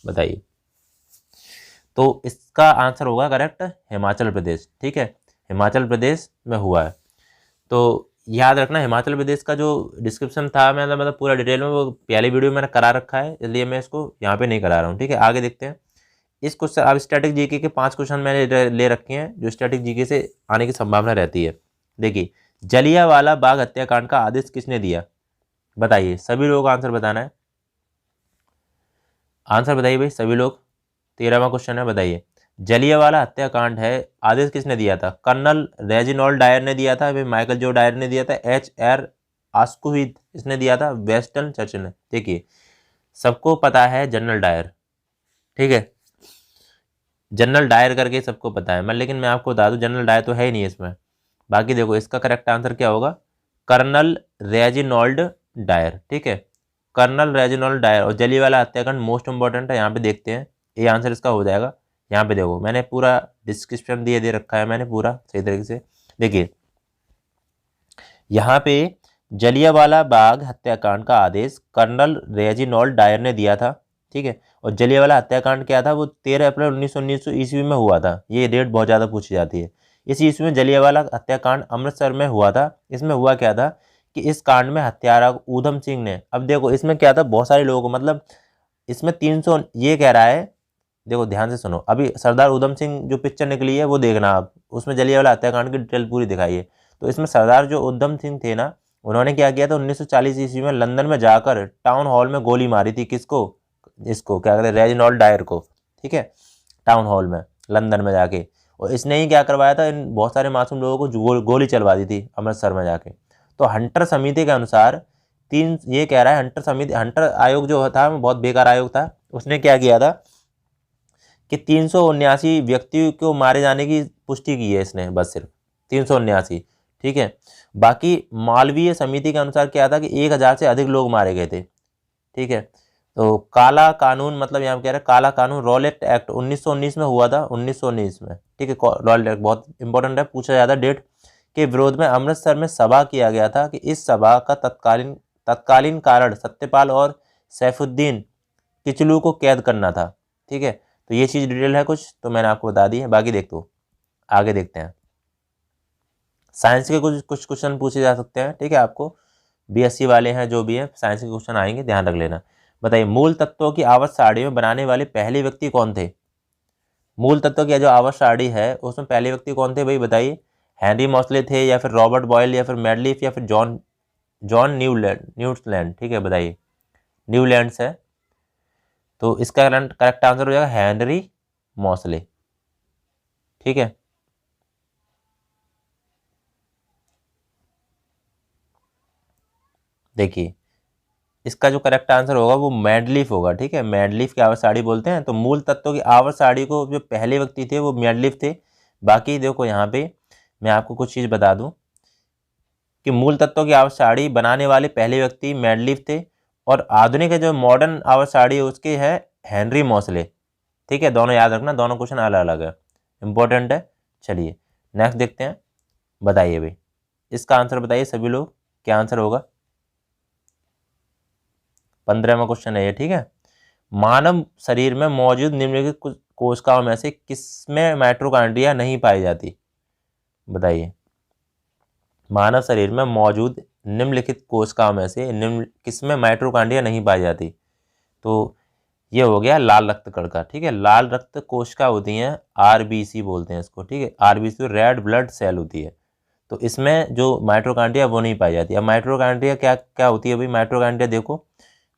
बताइए। तो इसका आंसर होगा करेक्ट हिमाचल प्रदेश, ठीक है, हिमाचल प्रदेश में हुआ है। तो याद रखना हिमाचल प्रदेश का जो डिस्क्रिप्शन था मैं मतलब पूरा डिटेल में वो पहले वीडियो में मैंने करा रखा है, इसलिए मैं इसको यहाँ पे नहीं करा रहा हूँ। ठीक है, आगे देखते हैं। इस क्वेश्चन अब स्टैटिक जीके के 5 क्वेश्चन मैंने ले रखे हैं जो स्टैटिक जीके से आने की संभावना रहती है। देखिए, जलियांवाला बाग हत्याकांड का आदेश किसने दिया? बताइए, सभी लोगों को आंसर बताना है। आंसर बताइए भाई सभी लोग। 13वां क्वेश्चन है, बताइए जलियांवाला हत्याकांड है, आदेश किसने दिया था? कर्नल रेजिनॉल्ड डायर ने दिया था, फिर माइकल जो डायर ने दिया था, HR आस्कुविद इसने दिया था, वेस्टन चर्चिल ने। देखिए, सबको पता है जनरल डायर, ठीक है, जनरल डायर करके सबको पता है मैं, लेकिन मैं आपको बता दूं जनरल डायर तो है ही नहीं इसमें। बाकी देखो इसका करेक्ट आंसर क्या होगा? Colonel Reginald Dyer. ठीक है, कर्नल रेजिनॉल्ड डायर। और जलियांवाला हत्याकांड मोस्ट इंपॉर्टेंट है, यहाँ पे देखते हैं ये आंसर इसका हो जाएगा। यहाँ पे देखो मैंने पूरा डिस्क्रिप्शन दे रखा है मैंने पूरा सही तरीके से। देखिए यहाँ पे जलियांवाला बाग हत्याकांड का आदेश कर्नल रेजिनॉल्ड डायर ने दिया था। ठीक है, और जलियांवाला हत्याकांड क्या था? वो 13 अप्रैल 1919 ईस्वी में हुआ था। ये डेट बहुत ज़्यादा पूछी जाती है। इस ईस्वी में जलियांवाला हत्याकांड अमृतसर में हुआ था। इसमें हुआ क्या था कि इस कांड में हत्यारा ऊधम सिंह ने, अब देखो इसमें क्या था, बहुत सारे लोगों को मतलब इसमें 300 ये कह रहा है, देखो ध्यान से सुनो, अभी सरदार ऊधम सिंह जो पिक्चर निकली है वो देखना आप, उसमें जलियांवाला हत्याकांड की डिटेल पूरी दिखाई है। तो इसमें सरदार जो ऊधम सिंह थे ना, उन्होंने क्या किया था 1940 ईस्वी में लंदन में जाकर टाउन हॉल में गोली मारी थी। किसको? इसको क्या कहते हैं, रेजिनॉल्ड डायर को। ठीक है, टाउन हॉल में लंदन में जाके, और इसने ही क्या करवाया था, इन बहुत सारे मासूम लोगों को गोली चलवा दी थी अमृतसर में जाके। तो हंटर समिति के अनुसार ये कह रहा है, हंटर समिति, हंटर आयोग जो था वो बहुत बेकार आयोग था। उसने क्या किया था कि 379 व्यक्ति को मारे जाने की पुष्टि की है इसने, बस सिर्फ 379। ठीक है, बाकी मालवीय समिति के अनुसार क्या था कि 1000 से अधिक लोग मारे गए थे। ठीक है, तो काला कानून, मतलब यहाँ कह रहे हैं काला कानून रॉलेट एक्ट 1919 में हुआ था, 1919 में। ठीक है, रॉलेट एक्ट बहुत इंपॉर्टेंट है, पूछा जाता है डेट के विरोध में अमृतसर में सभा किया गया था कि इस सभा का तत्कालीन कारण सत्यपाल और सैफुद्दीन किचलू को कैद करना था। ठीक है, तो ये चीज़ डिटेल है कुछ, तो मैंने आपको बता दी है। बाकी देख दो, आगे देखते हैं। साइंस के कुछ क्वेश्चन पूछे जा सकते हैं। ठीक है, आपको BSc वाले हैं जो भी हैं, साइंस के क्वेश्चन आएंगे, ध्यान रख लेना। बताइए, मूल तत्वों की आवर्त सारणी में बनाने वाले पहले व्यक्ति कौन थे? मूल तत्वों की जो आवर्त सारणी है उसमें पहले व्यक्ति कौन थे भाई? बताइए, हेनरी मॉसले थे, या फिर रॉबर्ट बॉयल, या फिर मेडलिफ, या फिर जॉन न्यूलैंड। ठीक है, बताइए, न्यूलैंड्स है, तो इसका करेक्ट आंसर हो जाएगा हेनरी मॉसले। ठीक है, देखिए इसका जो करेक्ट आंसर होगा वो मेडलिफ होगा। ठीक है, मेडलिफ की आवर्त सारणी बोलते हैं। तो मूल तत्वों की आवर्त सारणी को जो पहले व्यक्ति थे वो मेडलिफ थे। बाकी देखो यहाँ पे मैं आपको कुछ चीज़ बता दूं कि मूल तत्वों की आवर्त सारणी बनाने वाले पहले व्यक्ति मेडलिफ थे, और आधुनिक जो मॉडर्न आवर्त सारणी है उसके है हेनरी मॉसले। ठीक है, दोनों याद रखना, दोनों क्वेश्चन अलग अलग है, इंपॉर्टेंट है। चलिए नेक्स्ट देखते हैं। बताइए भाई, इसका आंसर बताइए सभी लोग, क्या आंसर होगा? 15वां क्वेश्चन है ये। ठीक है, मानव शरीर में मौजूद निम्नलिखित कोशिकाओं में से किसमें माइटोकॉन्ड्रिया नहीं पाई जाती? बताइए, मानव शरीर में मौजूद निम्नलिखित कोशिकाओं में से किसमें माइटोकॉन्ड्रिया नहीं पाई जाती? तो ये हो गया लाल रक्त कण का। ठीक है, लाल रक्त कोशिका होती हैं, RBC बोलते हैं इसको। ठीक है, RBC रेड ब्लड सेल होती है, तो इसमें जो माइटोकॉन्ड्रिया वो नहीं पाई जाती। अब माइटोकॉन्ड्रिया क्या क्या होती है भाई? माइटोकॉन्ड्रिया देखो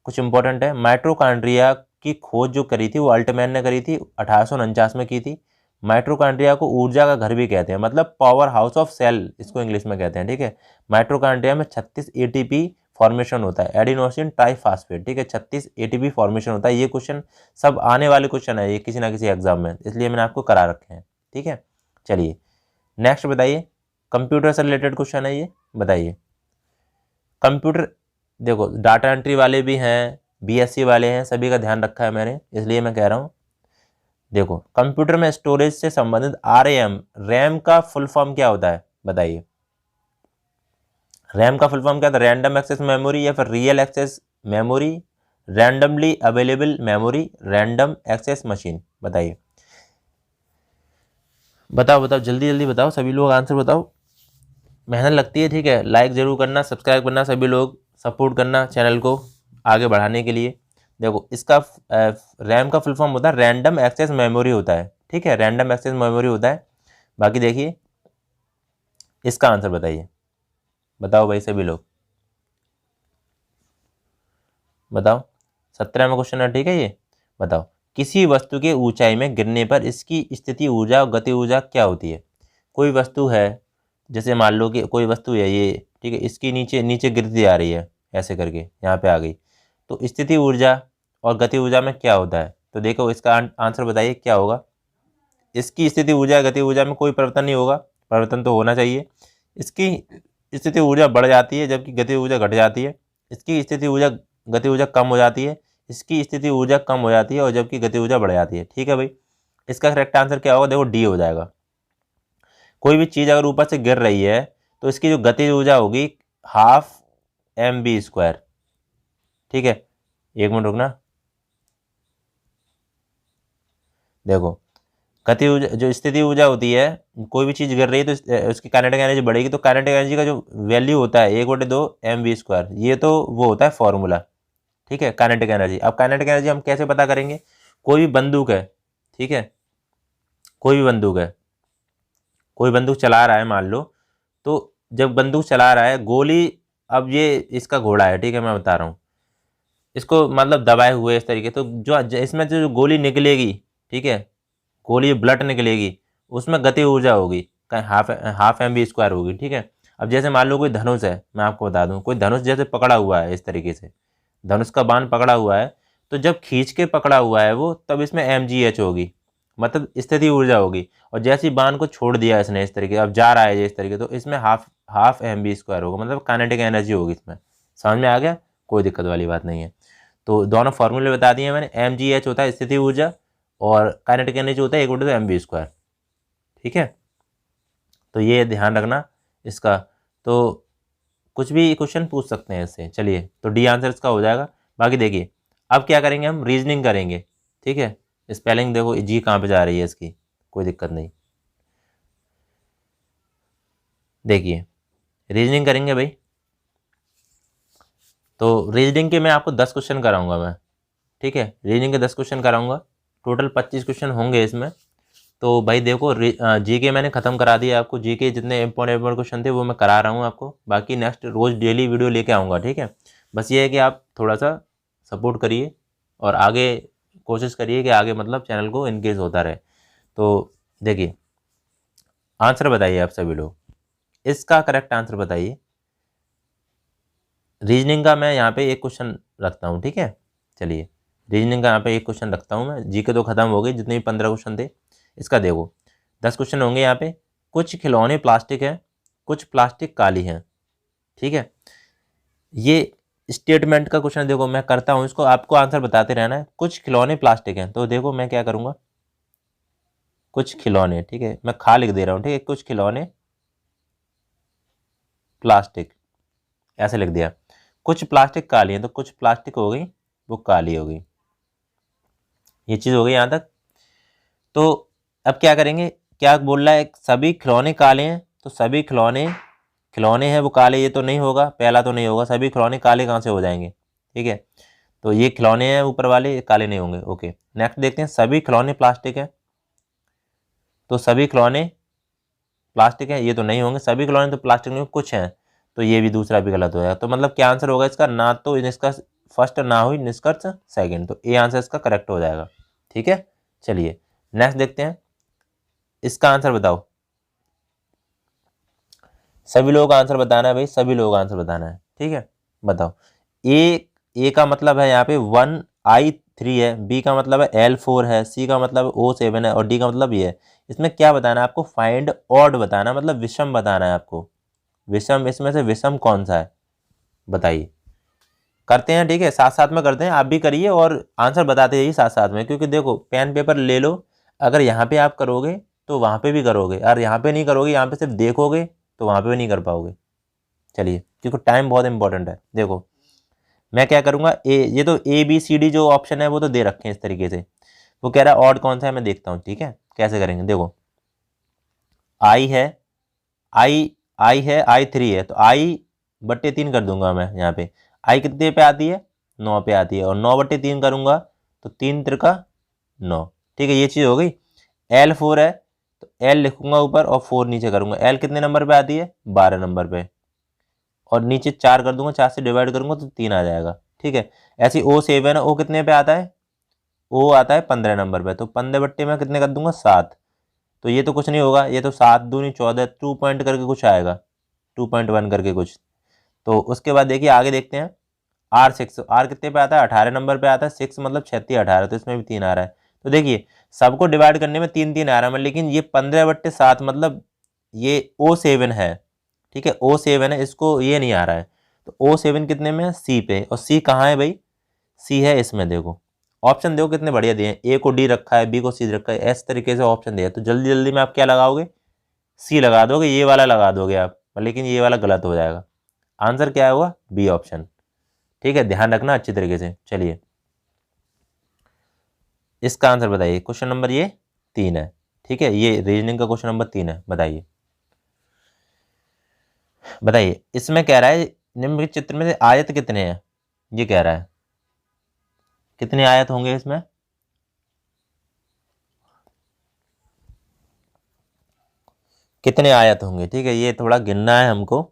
कुछ इंपॉर्टेंट है। माइटोकॉन्ड्रिया की खोज जो करी थी वो अल्टमैन ने करी थी, 1849 में की थी। माइटोकॉन्ड्रिया को ऊर्जा का घर भी कहते हैं, मतलब पावर हाउस ऑफ सेल इसको इंग्लिश में कहते हैं। ठीक है, माइटोकॉन्ड्रिया में 36 ATP फॉर्मेशन होता है, एडिनोसिन ट्राइफॉस्फेट। ठीक है, 36 ATP फॉर्मेशन होता है। ये क्वेश्चन सब आने वाले क्वेश्चन है ये किसी ना किसी एग्जाम में, इसलिए मैंने आपको करा रखे हैं। ठीक है, चलिए नेक्स्ट बताइए, कंप्यूटर से रिलेटेड क्वेश्चन है ये। बताइए, कंप्यूटर देखो डाटा एंट्री वाले भी हैं, BSc वाले हैं, सभी का ध्यान रखा है मैंने, इसलिए मैं कह रहा हूँ। देखो कंप्यूटर में स्टोरेज से संबंधित रैम का फुल फॉर्म क्या होता है? बताइए, रैम का फुल फॉर्म क्या था? रैंडम एक्सेस मेमोरी, या फिर real access memory, randomly available memory, random access machine. बताइए, बताओ बताओ, जल्दी जल्दी बताओ, सभी लोग आंसर बताओ, मेहनत लगती है, ठीक है। लाइक ज़रूर करना, सब्सक्राइब करना, सभी लोग सपोर्ट करना चैनल को आगे बढ़ाने के लिए। देखो इसका रैम का फुल फॉर्म होता है रैंडम एक्सेस मेमोरी होता है, ठीक है, रैंडम एक्सेस मेमोरी होता है। बाकी देखिए इसका आंसर बताइए, बताओ भाई सभी लोग बताओ। 17वां क्वेश्चन है, ठीक है। ये बताओ किसी वस्तु के ऊंचाई में गिरने पर इसकी स्थिति ऊर्जा और गति ऊर्जा क्या होती है। कोई वस्तु है, जैसे मान लो कि कोई वस्तु है ये, ठीक है, इसकी नीचे नीचे गिरती आ रही है ऐसे करके, यहाँ पे आ गई, तो स्थिति ऊर्जा और गति ऊर्जा में क्या होता है। तो देखो इसका आंसर बताइए क्या होगा। इसकी स्थिति ऊर्जा गति ऊर्जा में कोई परिवर्तन नहीं होगा, परिवर्तन तो होना चाहिए। इसकी स्थिति ऊर्जा बढ़ जाती है जबकि गति ऊर्जा घट जाती है। इसकी स्थिति ऊर्जा गति ऊर्जा कम हो जाती है, इसकी स्थिति ऊर्जा कम हो जाती है और जबकि गति ऊर्जा बढ़ जाती है, ठीक है भाई। इसका करेक्ट आंसर क्या होगा, देखो डी हो जाएगा। कोई भी चीज़ अगर ऊपर से गिर रही है तो इसकी जो गति ऊर्जा होगी 12 mv², ठीक है। एक मिनट रुकना, देखो गति ऊर्जा जो स्थिति ऊर्जा होती है, कोई भी चीज़ गिर रही है तो उसकी काइनेटिक एनर्जी बढ़ेगी, तो काइनेटिक एनर्जी का जो वैल्यू होता है 1/2 mv², ये तो वो होता है फॉर्मूला, ठीक है, काइनेटिक एनर्जी। अब काइनेटिक एनर्जी हम कैसे पता करेंगे। कोई भी बंदूक है, ठीक है, कोई भी बंदूक है, कोई बंदूक चला रहा है मान लो, तो जब बंदूक चला रहा है गोली, अब ये इसका घोड़ा है, ठीक है, मैं बता रहा हूँ, इसको मतलब दबाए हुए इस तरीके, तो जो इसमें जो गोली निकलेगी, ठीक है, गोली ब्लड निकलेगी, उसमें गति ऊर्जा होगी कहीं हाफ mv² होगी, ठीक है। अब जैसे मान लो कोई धनुष है, मैं आपको बता दूं, कोई धनुष जैसे पकड़ा हुआ है इस तरीके से, धनुष का बाण पकड़ा हुआ है, तो जब खींच के पकड़ा हुआ है वो, तब इसमें mgh होगी, मतलब स्थिति ऊर्जा होगी। और जैसे ही बाण को छोड़ दिया इसने इस तरीके, अब जा रहा है ये इस तरीके, तो इसमें हाफ mv² होगा, मतलब काइनेटिक एनर्जी होगी इसमें। समझ में आ गया, कोई दिक्कत वाली बात नहीं है। तो दोनों फॉर्मूले बता दिए मैंने। mgh होता है स्थिति ऊर्जा और काइनेटिक एनर्जी होता है 1/2 mv², ठीक है। तो ये ध्यान रखना इसका। तो कुछ भी क्वेश्चन पूछ सकते हैं इससे। चलिए, तो डी आंसर इसका हो जाएगा। बाकी देखिए अब क्या करेंगे, हम रीजनिंग करेंगे, ठीक है। स्पेलिंग देखो जी कहाँ पे जा रही है इसकी, कोई दिक्कत नहीं। देखिए रीजनिंग करेंगे भाई, तो रीजनिंग के मैं आपको 10 क्वेश्चन कराऊंगा मैं, ठीक है, रीजनिंग के 10 क्वेश्चन कराऊंगा। टोटल 25 क्वेश्चन होंगे इसमें। तो भाई देखो जीके मैंने ख़त्म करा दिया आपको, जीके जितने इंपॉर्टेंट क्वेश्चन थे वो मैं करा रहा हूँ आपको। बाकी नेक्स्ट रोज़ डेली वीडियो लेके आऊँगा, ठीक है। बस ये है कि आप थोड़ा सा सपोर्ट करिए और आगे कोशिश करिए कि आगे मतलब चैनल को इनकेज होता रहे। तो देखिए आंसर बताइए आप सभी लोग, इसका करेक्ट आंसर बताइए। रीजनिंग का मैं यहाँ पे एक क्वेश्चन रखता हूँ, ठीक है। चलिए रीजनिंग का यहाँ पे एक क्वेश्चन रखता हूँ मैं, जीके तो ख़त्म हो गई, जितने भी 15 क्वेश्चन थे। इसका देखो 10 क्वेश्चन होंगे यहाँ पे। कुछ खिलौने प्लास्टिक हैं, कुछ प्लास्टिक काली हैं, ठीक है। ये स्टेटमेंट का क्वेश्चन देखो मैं करता हूँ, इसको आपको आंसर बताते रहना है। कुछ खिलौने प्लास्टिक हैं, तो देखो मैं क्या करूँगा, कुछ खिलौने, ठीक है, मैं खा लिख दे रहा हूँ, ठीक है, कुछ खिलौने प्लास्टिक ऐसे लिख दिया। कुछ प्लास्टिक काली हैं, तो कुछ प्लास्टिक हो गई वो काली हो गई, ये चीज़ हो गई यहाँ तक। तो अब क्या करेंगे, क्या बोल रहा है, सभी खिलौने काले हैं, तो सभी खिलौने खिलौने हैं वो काले, ये तो नहीं होगा, पहला तो नहीं होगा। सभी खिलौने काले कहाँ से हो जाएंगे, ठीक है। तो ये खिलौने हैं ऊपर वाले, ये काले नहीं होंगे, ओके। नेक्स्ट देखते हैं, सभी खिलौने प्लास्टिक हैं, तो सभी खिलौने प्लास्टिक है, ये तो नहीं होंगे। सभी खिलौने तो प्लास्टिक नहीं, कुछ हैं, तो ये भी दूसरा भी गलत हो जाएगा। तो मतलब क्या आंसर होगा इसका, ना तो निष्कर्ष फर्स्ट ना हुई निष्कर्ष सेकंड, तो ए आंसर इसका करेक्ट हो जाएगा, ठीक है। चलिए नेक्स्ट देखते हैं, इसका आंसर बताओ। सभी लोगों का आंसर बताना है भाई, सभी लोगों का आंसर बताना है, ठीक है। बताओ ए का मतलब है यहाँ पे 1i3 है, बी का मतलब है L4 है, सी का मतलब O7 है और डी का मतलब ये है। इसमें क्या बताना है आपको, फाइंड ऑड बताना, मतलब विषम बताना है आपको। विषम, इसमें से विषम कौन सा है बताइए। करते हैं, ठीक है, साथ साथ में करते हैं, आप भी करिए और आंसर बताते जाइए साथ साथ में, क्योंकि देखो पेन पेपर ले लो, अगर यहाँ पे आप करोगे तो वहाँ पे भी करोगे, और यहाँ पे नहीं करोगे, यहाँ पे सिर्फ देखोगे तो वहाँ पे भी नहीं कर पाओगे। चलिए, क्योंकि टाइम बहुत इंपॉर्टेंट है। देखो मैं क्या करूँगा, ये तो ABCD जो ऑप्शन है वो तो दे रखे हैं इस तरीके से। वो कह रहा है ऑड कौन सा है, मैं देखता हूँ, ठीक है, कैसे करेंगे। देखो आई है, आई आई है, I3 है, तो I/3 कर दूंगा मैं यहाँ पे। I कितने पे आती है, 9 पे आती है, और 9/3 करूंगा तो 3 त्रिका 9। ठीक है, ये चीज़ हो गई। L4 है तो L लिखूंगा ऊपर और 4 नीचे करूंगा। L कितने नंबर पे आती है, 12 नंबर पे, और नीचे 4 कर दूंगा, 4 से डिवाइड करूंगा तो 3 आ जाएगा। ठीक है, ऐसे O7 है, O कितने पे आता है, O आता है 15 नंबर पे, तो 15 में कितने कर दूंगा, 7। तो ये तो कुछ नहीं होगा, ये तो 7 दूनी 14, 2 पॉइंट करके कुछ आएगा, 2.1 करके कुछ। तो उसके बाद देखिए आगे देखते हैं। R6, R कितने पे आता है, 18 नंबर पे आता है। 6 मतलब 36 18, तो इसमें भी 3 आ रहा है। तो देखिए सबको डिवाइड करने में 3 3 आ रहा है, लेकिन ये 15/7 मतलब ये O7 है। ठीक है, O7 है, इसको ये नहीं आ रहा है। तो O7 कितने में है, C पे, और C कहाँ है भाई, C है इसमें। देखो ऑप्शन देखो कितने बढ़िया दिए हैं, A को D रखा है, B को C रखा है, इस तरीके से ऑप्शन दिया है। तो जल्दी जल्दी में आप क्या लगाओगे, C लगा दोगे, ये वाला लगा दोगे आप, लेकिन ये वाला गलत हो जाएगा। आंसर क्या होगा, बी ऑप्शन। ठीक है, ध्यान रखना अच्छी तरीके से। चलिए इसका आंसर बताइए, क्वेश्चन नंबर ये 3 है। ठीक है, ये रीजनिंग का क्वेश्चन नंबर 3 है। बताइए बताइए, इसमें कह रहा है निम्नलिखित चित्र में से आयत कितने हैं, ये कह रहा है कितने आयत होंगे इसमें। कितने आयत होंगे, ठीक है, ये थोड़ा गिनना है हमको,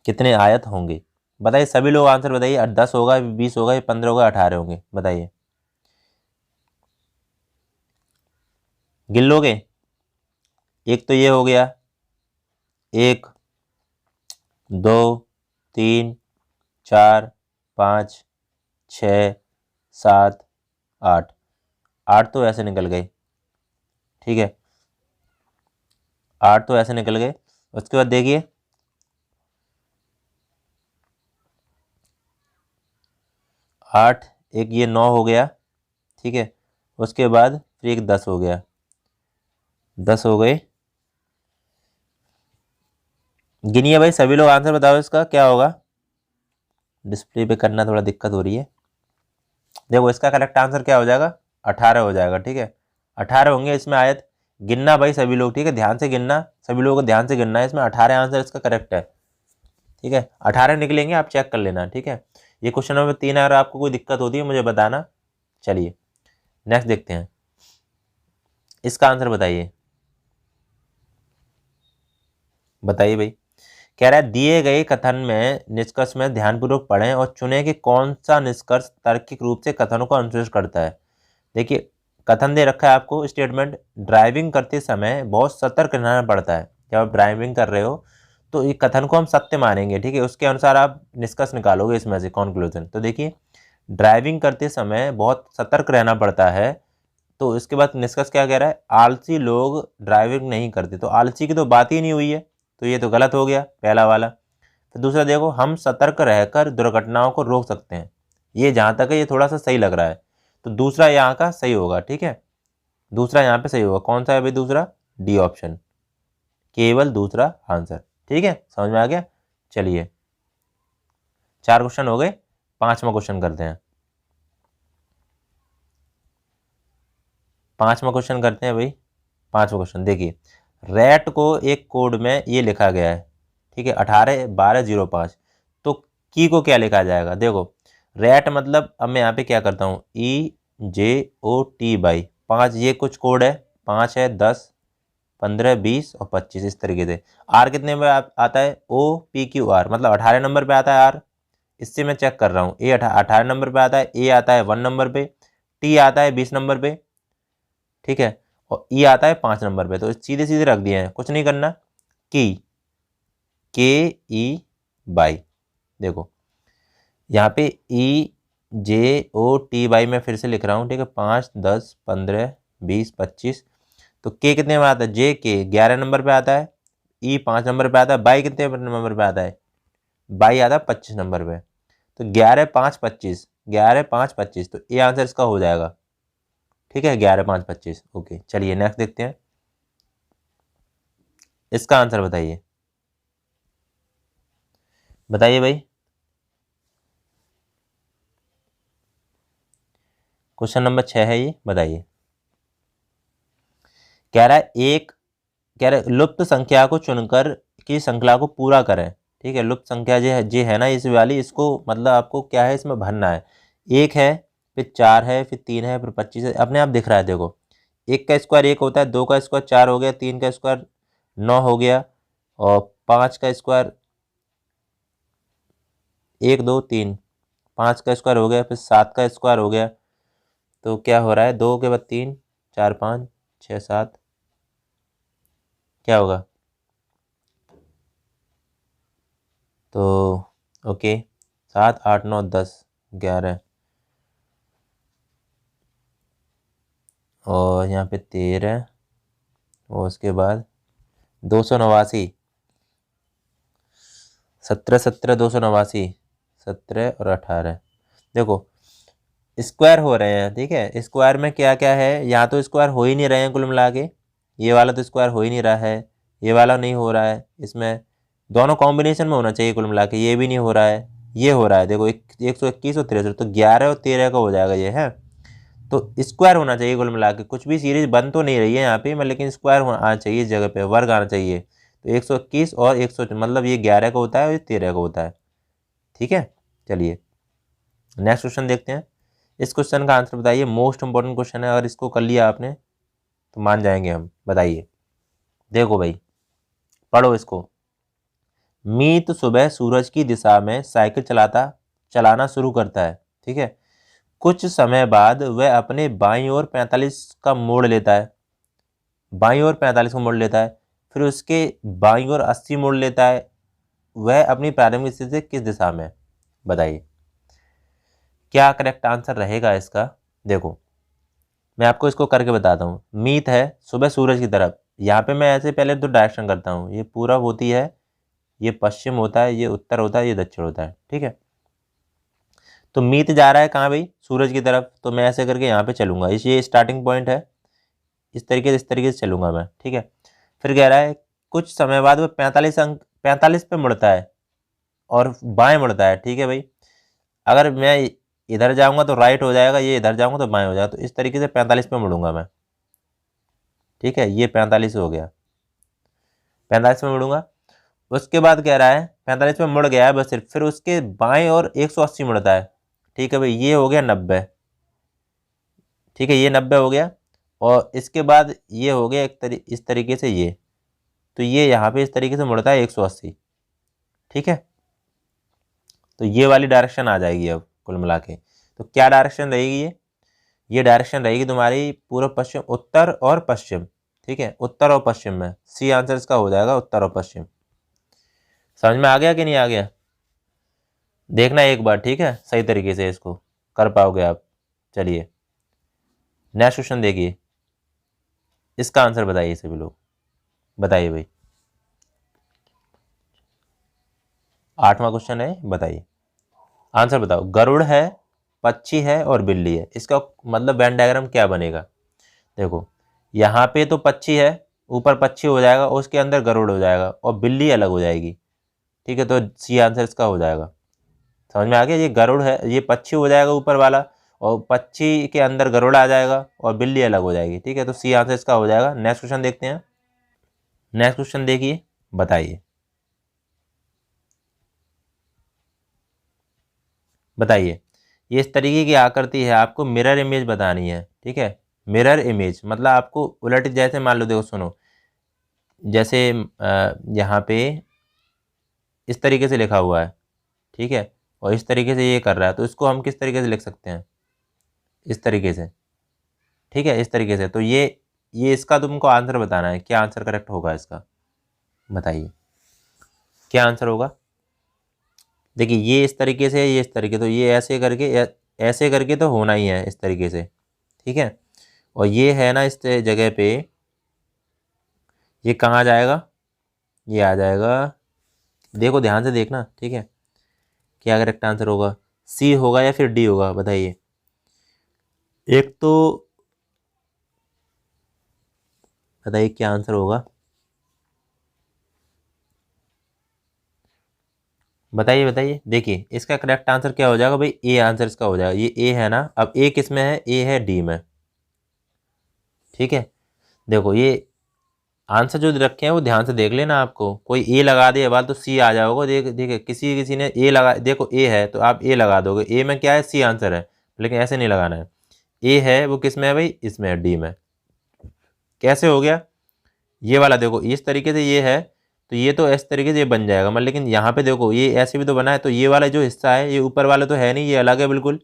कितने आयत होंगे। बताइए सभी लोग आंसर बताइए, 10 होगा, 20 होगा, 15 होगा, 18 होंगे, बताइए। गिन लोगे, एक तो ये हो गया, 1 2 3 4 5 6 7 8, 8 तो ऐसे निकल गए। ठीक है, 8 तो ऐसे निकल गए। उसके बाद देखिए 8, एक ये 9 हो गया। ठीक है, उसके बाद फिर एक 10 हो गया, 10 हो गए। गिनिए भाई, सभी लोग आंसर बताओ इसका क्या होगा। डिस्प्ले पे करना थोड़ा दिक्कत हो रही है। देखो इसका करेक्ट आंसर क्या हो जाएगा, 18 हो जाएगा। ठीक है, 18 होंगे इसमें आयत। गिनना भाई सभी लोग, ठीक है, ध्यान से गिनना, सभी लोगों को ध्यान से गिनना है, इसमें 18 आंसर इसका करेक्ट है। ठीक है, 18 निकलेंगे, आप चेक कर लेना। ठीक है, ये क्वेश्चन नंबर 3 है, अगर आपको कोई दिक्कत होती है मुझे बताना। चलिए नेक्स्ट देखते हैं, इसका आंसर बताइए। बताइए भाई, कह रहा है दिए गए कथन में निष्कर्ष में ध्यानपूर्वक पढ़ें और चुनें कि कौन सा निष्कर्ष तार्किक रूप से कथनों को अनुसृत करता है। देखिए कथन दे रखा है आपको, स्टेटमेंट, ड्राइविंग करते समय बहुत सतर्क रहना पड़ता है। जब आप ड्राइविंग कर रहे हो तो ये कथन को हम सत्य मानेंगे। ठीक है, उसके अनुसार आप निष्कर्ष निकालोगे इसमें से कॉन्क्लूजन। तो देखिए ड्राइविंग करते समय बहुत सतर्क रहना पड़ता है, तो इसके बाद निष्कर्ष क्या कह रहा है, आलसी लोग ड्राइविंग नहीं करते। तो आलसी की तो बात ही नहीं हुई है, तो ये तो गलत हो गया पहला वाला। फिर दूसरा देखो, हम सतर्क रहकर दुर्घटनाओं को रोक सकते हैं। ये जहाँ तक है ये थोड़ा सा सही लग रहा है, तो दूसरा यहाँ का सही होगा। ठीक है, दूसरा यहाँ पे सही होगा। कौन सा है भाई दूसरा, डी ऑप्शन, केवल दूसरा आंसर। ठीक है, समझ में आ गया। चलिए 4 क्वेश्चन हो गए, 5वां क्वेश्चन करते हैं। 5वां क्वेश्चन करते हैं भाई। 5वां क्वेश्चन देखिए, रैट को एक कोड में ये लिखा गया है। ठीक है, 18 12 05। तो की को क्या लिखा जाएगा, देखो रैट मतलब, अब मैं यहाँ पे क्या करता हूँ, EJOT / 5, ये कुछ कोड है, 5 है, 10 15 20 और 25, इस तरीके से। आर कितने में आता है, OPQR मतलब 18 नंबर पे आता है आर। इससे मैं चेक कर रहा हूँ, ए 18 नंबर पे आता है, ए आता है 1 नंबर पे, टी आता है 20 नंबर पे। ठीक है, और ई आता है 5 नंबर पे। तो सीधे सीधे रख दिए हैं, कुछ नहीं करना। की, KE / देखो यहाँ पे EJOT / मैं फिर से लिख रहा हूँ। ठीक है, 5 10 15 20 25। तो के कितने में आता है, JK 11 नंबर पे आता है, ई 5 नंबर पे आता है, बाई कितने नंबर पे आता है, बाई आता है 25 नंबर पे। तो 11 5 25, 11 5 25, तो ये आंसर इसका हो जाएगा। ठीक है, 11 5 25। ओके, चलिए नेक्स्ट देखते हैं, इसका आंसर बताइए। बताइए भाई, क्वेश्चन नंबर 6 है ये, बताइए। कह रहा है एक, कह रहे लुप्त संख्या को चुनकर की श्रृंखला को पूरा करें। ठीक है, लुप्त संख्या जो है ना इस वाली, इसको मतलब आपको क्या है इसमें भरना है। 1 है, फिर 4 है, फिर 3 है, फिर 25 है, अपने आप दिख रहा है। देखो 1 का स्क्वायर 1 होता है, 2 का स्क्वायर 4 हो गया, 3 का स्क्वायर 9 हो गया, और 5 का स्क्वायर 1 2 3, 5 का स्क्वायर हो गया, फिर 7 का स्क्वायर हो गया। तो क्या हो रहा है, 2 के बाद 3 4 5 6 7, क्या होगा, तो ओके 7 8 9 10 11, और यहाँ पे 13, और उसके बाद 289, 17 17 289, 17 और 18। देखो स्क्वायर हो रहे हैं। ठीक है, स्क्वायर में क्या क्या है, यहाँ तो स्क्वायर हो ही नहीं रहे हैं कुल मिला के। ये वाला तो स्क्वायर हो ही नहीं रहा है, ये वाला नहीं हो रहा है, इसमें दोनों कॉम्बिनेशन में होना चाहिए कुल मिला के, ये भी नहीं हो रहा है, ये हो रहा है। देखो 121 और 63, तो 11 और 13 का हो जाएगा ये है। तो स्क्वायर होना चाहिए कुल मिला के, कुछ भी सीरीज बन तो नहीं रही है यहाँ पे, लेकिन स्क्वायर आना चाहिए इस जगह पे, वर्ग आना चाहिए। तो 121 और 100 मतलब ये 11 का होता है और ये 13 का होता है। ठीक है, चलिए नेक्स्ट क्वेश्चन देखते हैं। इस क्वेश्चन का आंसर बताइए, मोस्ट इंपॉर्टेंट क्वेश्चन है, अगर इसको कर लिया आपने तो मान जाएंगे हम। बताइए, देखो भाई पढ़ो इसको। मीत सुबह सूरज की दिशा में साइकिल चलाना शुरू करता है। ठीक है, कुछ समय बाद वह अपने बाईं ओर 45 का मोड़ लेता है, बाईं ओर 45 का मोड़ लेता है, फिर उसके बाईं ओर 80 मोड़ लेता है। वह अपनी प्रारंभिक स्थिति से किस दिशा में, बताइए क्या करेक्ट आंसर रहेगा इसका। देखो मैं आपको इसको करके बताता हूँ। मीत है सुबह सूरज की तरफ, यहाँ पे मैं ऐसे पहले तो डायरेक्शन करता हूँ, ये पूरब होती है, ये पश्चिम होता है, ये उत्तर होता है, ये दक्षिण होता है। ठीक है, तो मीत जा रहा है कहाँ भाई, सूरज की तरफ, तो मैं ऐसे करके यहाँ पे चलूंगा, इस ये स्टार्टिंग पॉइंट है, इस तरीके से चलूंगा मैं। ठीक है, फिर कह रहा है कुछ समय बाद वो 45 पे मुड़ता है और बाएं मुड़ता है। ठीक है भाई, अगर मैं इधर जाऊंगा तो राइट हो जाएगा, ये इधर जाऊंगा तो बाएं हो जाएगा, तो इस तरीके से 45 पे मुड़ूंगा मैं। ठीक है, ये 45 हो गया, 45 में मुड़ूंगा। उसके बाद कह रहा है 45 में मुड़ गया है बस सिर्फ, फिर उसके बाएं और 180 मुड़ता है। ठीक है भाई, ये हो गया 90। ठीक है, ये 90 हो गया, और इसके बाद ये हो गया इस तरीके से ये, तो ये यहाँ पे इस तरीके से मुड़ता है 180। ठीक है, तो ये वाली डायरेक्शन आ जाएगी अब कुल मिला के। तो क्या डायरेक्शन रहेगी ये डायरेक्शन रहेगी तुम्हारी पूर्व पश्चिम, उत्तर और पश्चिम। ठीक है, उत्तर और पश्चिम में, सी आंसर इसका हो जाएगा उत्तर और पश्चिम। समझ में आ गया कि नहीं आ गया, देखना एक बार। ठीक है, सही तरीके से इसको कर पाओगे आप। चलिए नेक्स्ट क्वेश्चन देखिए, इसका आंसर बताइए सभी लोग, बताइए भाई। 8वां क्वेश्चन है, बताइए आंसर बताओ। गरुड़ है, पक्षी है और बिल्ली है, इसका मतलब वेन डायग्राम क्या बनेगा। देखो यहाँ पे तो पक्षी है, ऊपर पक्षी हो जाएगा और उसके अंदर गरुड़ हो जाएगा और बिल्ली अलग हो जाएगी। ठीक है, तो सी आंसर इसका हो जाएगा। समझ में आ गया, ये गरुड़ है, ये पक्षी हो जाएगा ऊपर वाला, और पक्षी के अंदर गरुड़ आ जाएगा और बिल्ली अलग हो जाएगी। ठीक है, तो सी आंसर इसका हो जाएगा। नेक्स्ट क्वेश्चन देखते हैं। नेक्स्ट क्वेश्चन देखिए, बताइए बताइए ये इस तरीके की आकृति है, आपको मिरर इमेज बतानी है। ठीक है, मिरर इमेज मतलब आपको उलट, जैसे मान लो, देखो सुनो, जैसे यहाँ पे इस तरीके से लिखा हुआ है। ठीक है, और इस तरीके से ये कर रहा है, तो इसको हम किस तरीके से लिख सकते हैं, इस तरीके से। ठीक है, इस तरीके से, तो ये इसका तुमको आंसर बताना है, क्या आंसर करेक्ट होगा इसका, बताइए क्या आंसर होगा। देखिए ये इस तरीके से, ये इस तरीके, तो ये ऐसे करके तो होना ही है इस तरीके से। ठीक है, और ये है ना इस जगह पे, ये कहाँ जाएगा, ये आ जाएगा, देखो ध्यान से देखना। ठीक है, क्या करेक्ट आंसर होगा, सी होगा या फिर डी होगा, बताइए। एक तो बताइए क्या आंसर होगा, बताइए बताइए। देखिए इसका करेक्ट आंसर क्या हो जाएगा भाई, ए आंसर इसका हो जाएगा। ये ए है ना, अब ए किस में है, ए है डी में। ठीक है, देखो ये आंसर जो रखे हैं वो ध्यान से देख लेना। आपको कोई ए लगा दे बाल तो सी आ जाओगे। देखिए किसी ने ए लगा, देखो ए है तो आप ए लगा दोगे, ए में क्या है, सी आंसर है, लेकिन ऐसे नहीं लगाना है। ए है वो किस में है भाई, इसमें है, डी में। कैसे हो गया, ये वाला देखो इस तरीके से ये है तो ये तो इस तरीके से ये बन जाएगा, मतलब लेकिन यहाँ पे देखो ये ऐसे भी तो बना है, तो ये वाला जो हिस्सा है ये ऊपर वाला तो है नहीं, ये अलग है बिल्कुल।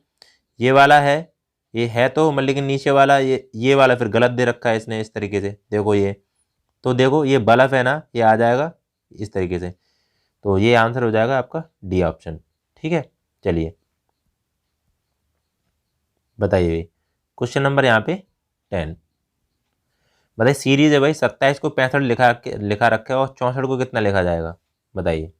ये वाला है, ये है तो मतलब, लेकिन नीचे वाला ये वाला फिर गलत दे रखा है इसने इस तरीके से, देखो ये। तो देखो ये बल्ब है ना, ये आ जाएगा इस तरीके से। तो ये आंसर हो जाएगा आपका डी ऑप्शन। ठीक है, चलिए बताइए क्वेश्चन नंबर यहाँ पे 10। बताइए सीरीज है भाई, 27 को 65 लिखा रखा है और 64 को कितना लिखा जाएगा, बताइए।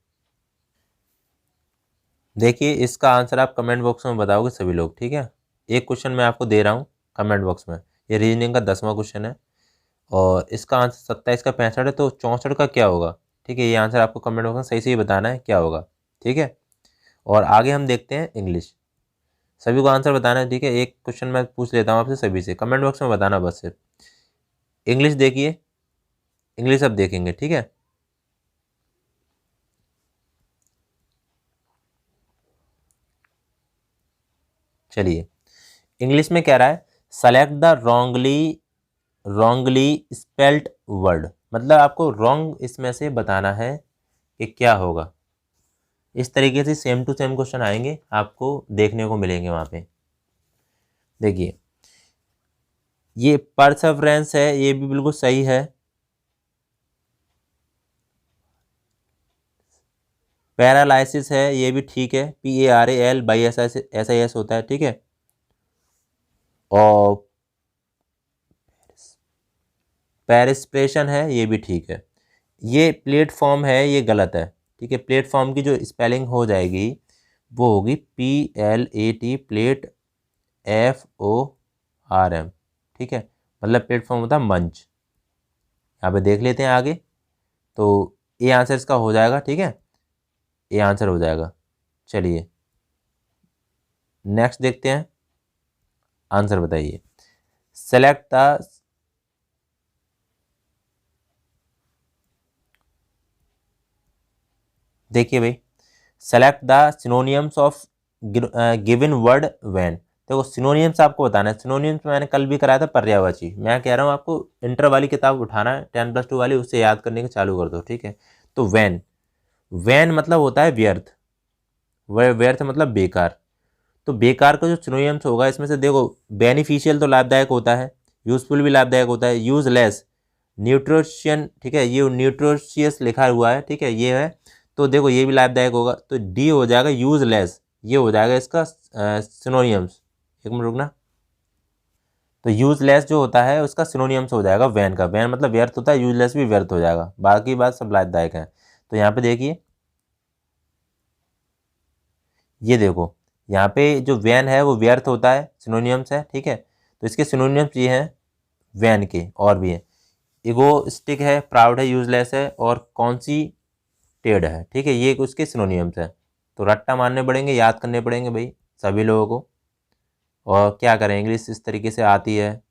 देखिए इसका आंसर आप कमेंट बॉक्स में बताओगे सभी लोग, ठीक है। एक क्वेश्चन मैं आपको दे रहा हूँ कमेंट बॉक्स में, ये रीजनिंग का 10वां क्वेश्चन है और इसका आंसर 27 का 65 है, तो 64 का क्या होगा, ठीक है। ये आंसर आपको कमेंट बॉक्स में सही से ही बताना है क्या होगा, ठीक है। और आगे हम देखते हैं इंग्लिश, सभी को आंसर बताना है, ठीक है। एक क्वेश्चन मैं पूछ लेता हूँ आपसे, सभी से कमेंट बॉक्स में बताना बस सिर्फ। इंग्लिश देखिए, इंग्लिश अब देखेंगे, ठीक है। चलिए इंग्लिश में कह रहा है select the wrongly spelled word, मतलब आपको रॉन्ग इसमें से बताना है कि क्या होगा। इस तरीके से सेम टू सेम क्वेश्चन आएंगे, आपको देखने को मिलेंगे वहाँ पे। देखिए ये परसेवरेंस है, ये भी बिल्कुल सही है। पैरालाइसिस है, ये भी ठीक है, PARAL/SIS होता है, ठीक है। और पैरिस्प्रेशन है, ये भी ठीक है। ये प्लेटफॉर्म है, ये गलत है, ठीक है। प्लेटफॉर्म की जो स्पेलिंग हो जाएगी वो होगी PLAT, प्लेट FORM, ठीक है। मतलब प्लेटफॉर्म होता है मंच। यहाँ पे देख लेते हैं आगे, तो ये आंसर इसका हो जाएगा, ठीक है, ये आंसर हो जाएगा। चलिए नेक्स्ट देखते हैं, आंसर बताइए। सेलेक्ट द, देखिए भाई, select the synonyms of given word when. देखो सिनोनियम्स आपको बताना है, सिनोनियम्स मैंने कल भी कराया था पर्यायवाची, मैं कह रहा हूँ आपको इंटर वाली किताब उठाना है 10+2 वाली, उससे याद करने के चालू कर दो, ठीक है। तो व्हेन, व्हेन मतलब होता है व्यर्थ, व्यर्थ मतलब बेकार। तो बेकार का जो सिनोनियम्स होगा इसमें से देखो, बेनिफिशियल तो लाभदायक होता है, यूजफुल भी लाभदायक होता है, यूजलेस, न्यूट्रिशियन, ठीक है, ये न्यूट्रिशियस लिखा हुआ है, ठीक है, ये है। तो देखो ये भी लाभदायक होगा, तो डी हो जाएगा यूजलेस, ये हो जाएगा इसका सिनोनियम्स। एक मिनट रुकना, तो यूजलेस जो होता है उसका सिनोनियम्स हो जाएगा वैन का, वैन मतलब व्यर्थ होता है, यूजलेस भी व्यर्थ हो जाएगा, बाकी बात सब लाभदायक है। तो यहाँ पे देखिए, ये देखो यहाँ पे जो वैन है वो व्यर्थ होता है, सिनोनियम्स है, ठीक है। तो इसके सिनोनियम्स ये हैं वैन के, और भी है, इगोस्टिक है, प्राउड है, यूजलेस है, और कौन सी टेड है, ठीक है, ये उसके सिनोनियम्स है। तो रट्टा मारने पड़ेंगे, याद करने पड़ेंगे भाई सभी लोगों को, और क्या करें, इंग्लिश इस तरीके से आती है,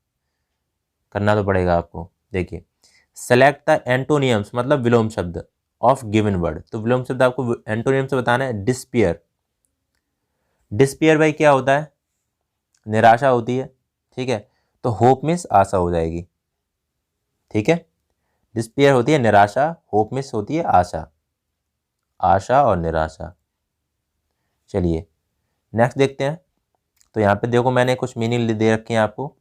करना तो पड़ेगा आपको। देखिए सेलेक्ट द एंटोनियम्स मतलब विलोम शब्द ऑफ गिवन वर्ड, तो विलोम शब्द आपको एंटोनियम से बताना है। डिस्पियर, डिस्पियर भाई क्या होता है, निराशा होती है, ठीक है। तो होप मिस आशा हो जाएगी, ठीक है। डिस्पियर होती है निराशा, होप मिस होती है आशा, आशा और निराशा। चलिए नेक्स्ट देखते हैं। तो यहाँ पे देखो मैंने कुछ मीनिंग दे रखे हैं आपको।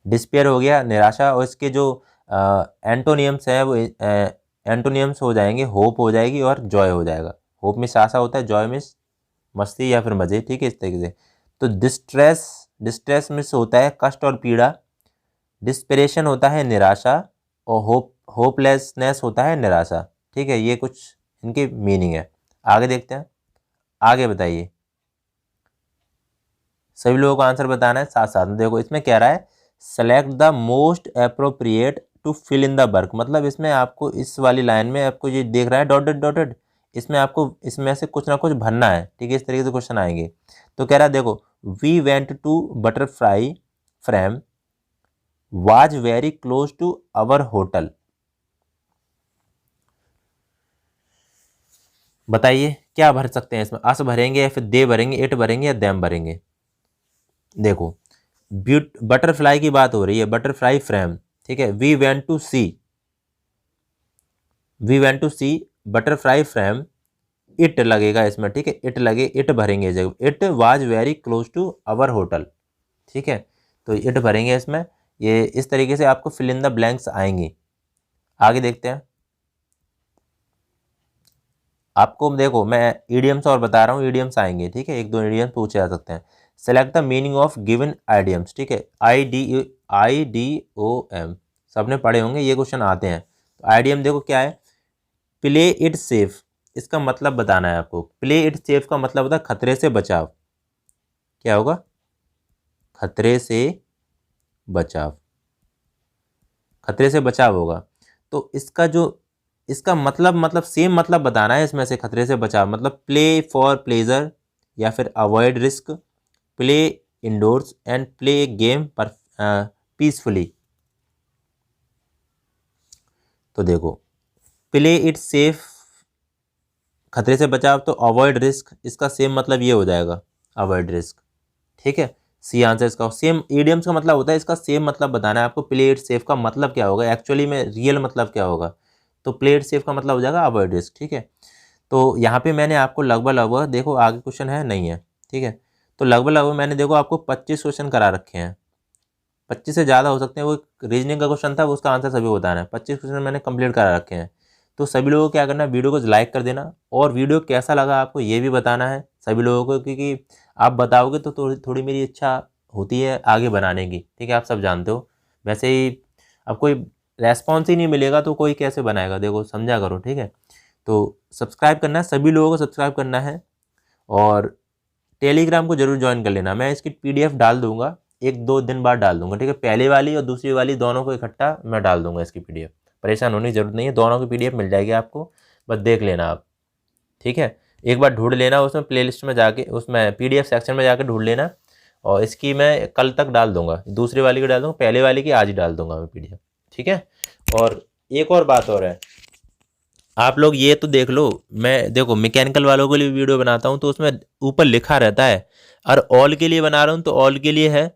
डिस्पेयर हो गया निराशा, और इसके जो एंटोनियम्स हैं वो एंटोनियम्स हो जाएंगे, होप हो जाएगी और जॉय हो जाएगा। होप मिस आशा होता है, जॉय मिस मस्ती या फिर मज़े, ठीक है, इस तरीके से। तो डिस्ट्रेस, डिस्ट्रेस मिस होता है कष्ट और पीड़ा। डिस्पिरेशन होता है निराशा, और होपलेसनेस होता है निराशा, ठीक है। ये कुछ इनके मीनिंग है। आगे देखते हैं, आगे बताइए, सभी लोगों को आंसर बताना है साथ साथ में। देखो इसमें कह रहा है select the most appropriate to fill in the work, मतलब इसमें आपको इस वाली लाइन में आपको ये देख रहा है डॉटेड डॉटेड, इसमें आपको इसमें से कुछ ना कुछ भरना है, ठीक है, इस तरीके से क्वेश्चन आएंगे। तो कह रहा है देखो, we went to butterfly frame was very close to our hotel, बताइए क्या भर सकते हैं इसमें, अस भरेंगे या फिर दे भरेंगे, इट भरेंगे या देम भरेंगे। देखो बटरफ्लाई की बात हो रही है, बटरफ्लाई फ्रेम, ठीक है। We went to see butterfly frame, it लगेगा इसमें, ठीक है। इट लगे, इट भरेंगे जब, it was very close to our hotel, ठीक है। तो इट भरेंगे इसमें। ये इस तरीके से आपको फिल इन द ब्लैंक्स आएंगी। आगे देखते हैं। आपको देखो मैं ईडियम्स और बता रहा हूँ, ईडियम्स आएंगे, ठीक है। एक दो ईडियम्स पूछे जा सकते हैं। Select the meaning of given idioms, ठीक है। IDOM सबने पढ़े होंगे, ये क्वेश्चन आते हैं। तो आइडियम देखो क्या है, प्ले इट सेफ, इसका मतलब बताना है आपको। प्ले इट सेफ का मतलब होता है खतरे से बचाव। क्या होगा, खतरे से बचाव, खतरे से बचाव होगा। तो इसका मतलब सेम मतलब बताना है इसमें से। खतरे से बचाव मतलब प्ले फॉर प्लेजर, या फिर avoid risk, play indoors and play game पर पीसफुली। तो देखो प्ले इट सेफ खतरे से बचाव, तो अवॉइड रिस्क इसका सेम मतलब ये हो जाएगा, अवॉइड रिस्क, ठीक है। सी आंसर इसका। सेम ईडियम्स का मतलब होता है, इसका सेम मतलब बताना है आपको। प्ले इट सेफ का मतलब क्या होगा, एक्चुअली में रियल मतलब क्या होगा। तो प्ले इट सेफ का मतलब हो जाएगा अवॉइड रिस्क, ठीक है। तो यहाँ पे मैंने आपको लगभग देखो आगे क्वेश्चन है नहीं है, ठीक है। तो लगभग मैंने देखो आपको 25 क्वेश्चन करा रखे हैं। 25 से ज़्यादा हो सकते हैं, वो रीजनिंग का क्वेश्चन था, उसका आंसर सभी बताना है। 25 क्वेश्चन मैंने कंप्लीट करा रखे हैं। तो सभी लोगों को क्या करना है, वीडियो को लाइक कर देना, और वीडियो कैसा लगा आपको ये भी बताना है सभी लोगों को, क्योंकि आप बताओगे तो थोड़ी मेरी इच्छा होती है आगे बनाने की, ठीक है। आप सब जानते हो। वैसे ही अब कोई रेस्पॉन्स ही नहीं मिलेगा तो कोई कैसे बनाएगा, देखो समझा करो, ठीक है। तो सब्सक्राइब करना है, सभी लोगों को सब्सक्राइब करना है, और टेलीग्राम को जरूर ज्वाइन कर लेना। मैं इसकी PDF डाल दूंगा, एक दो दिन बाद डाल दूंगा, ठीक है। पहले वाली और दूसरी वाली दोनों को इकट्ठा मैं डाल दूंगा इसकी PDF। परेशान होने की जरूरत नहीं है, दोनों की PDF मिल जाएगी आपको, बस देख लेना आप, ठीक है। एक बार ढूंढ लेना उसमें, प्लेलिस्ट में जाके, उसमें PDF सेक्शन में जाके ढूंढ लेना। और इसकी मैं कल तक डाल दूंगा, दूसरी वाली की डाल दूंगा, पहले वाली की आज ही डाल दूंगा मैं PDF, ठीक है। और एक और बात और है, आप लोग ये तो देख लो, मैं देखो मैकेनिकल वालों के लिए वीडियो बनाता हूँ तो उसमें ऊपर लिखा रहता है, और ऑल के लिए बना रहा हूँ तो ऑल के लिए है,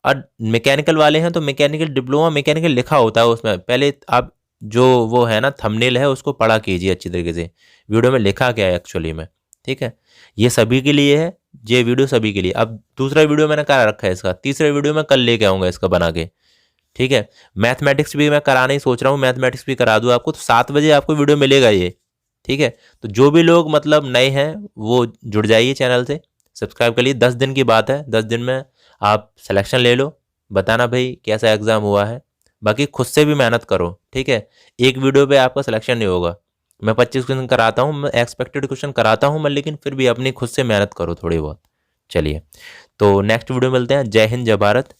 और मैकेनिकल वाले हैं तो मैकेनिकल डिप्लोमा मैकेनिकल लिखा होता है उसमें। पहले आप जो वो है ना थंबनेल है उसको पढ़ा कीजिए अच्छी तरीके से, वीडियो में लिखा क्या है एक्चुअली में, ठीक है। ये सभी के लिए है, ये वीडियो सभी के लिए। अब दूसरा वीडियो मैंने करा रखा है इसका, तीसरा वीडियो मैं कल लेके आऊँगा इसका बना के, ठीक है। मैथमेटिक्स भी मैं कराना ही सोच रहा हूँ, मैथमेटिक्स भी करा दूँ आपको। तो 7 बजे आपको वीडियो मिलेगा ये, ठीक है। तो जो भी लोग मतलब नए हैं वो जुड़ जाइए चैनल से, सब्सक्राइब कर लिए। 10 दिन की बात है, 10 दिन में आप सिलेक्शन ले लो, बताना भाई कैसा एग्ज़ाम हुआ है। बाकी खुद से भी मेहनत करो, ठीक है। एक वीडियो पे आपका सिलेक्शन नहीं होगा। मैं 25 क्वेश्चन कराता हूँ, मैं एक्सपेक्टेड क्वेश्चन कराता हूँ मैं, लेकिन फिर भी अपनी खुद से मेहनत करो थोड़ी बहुत। चलिए, तो नेक्स्ट वीडियो मिलते हैं। जय हिंद, जय भारत।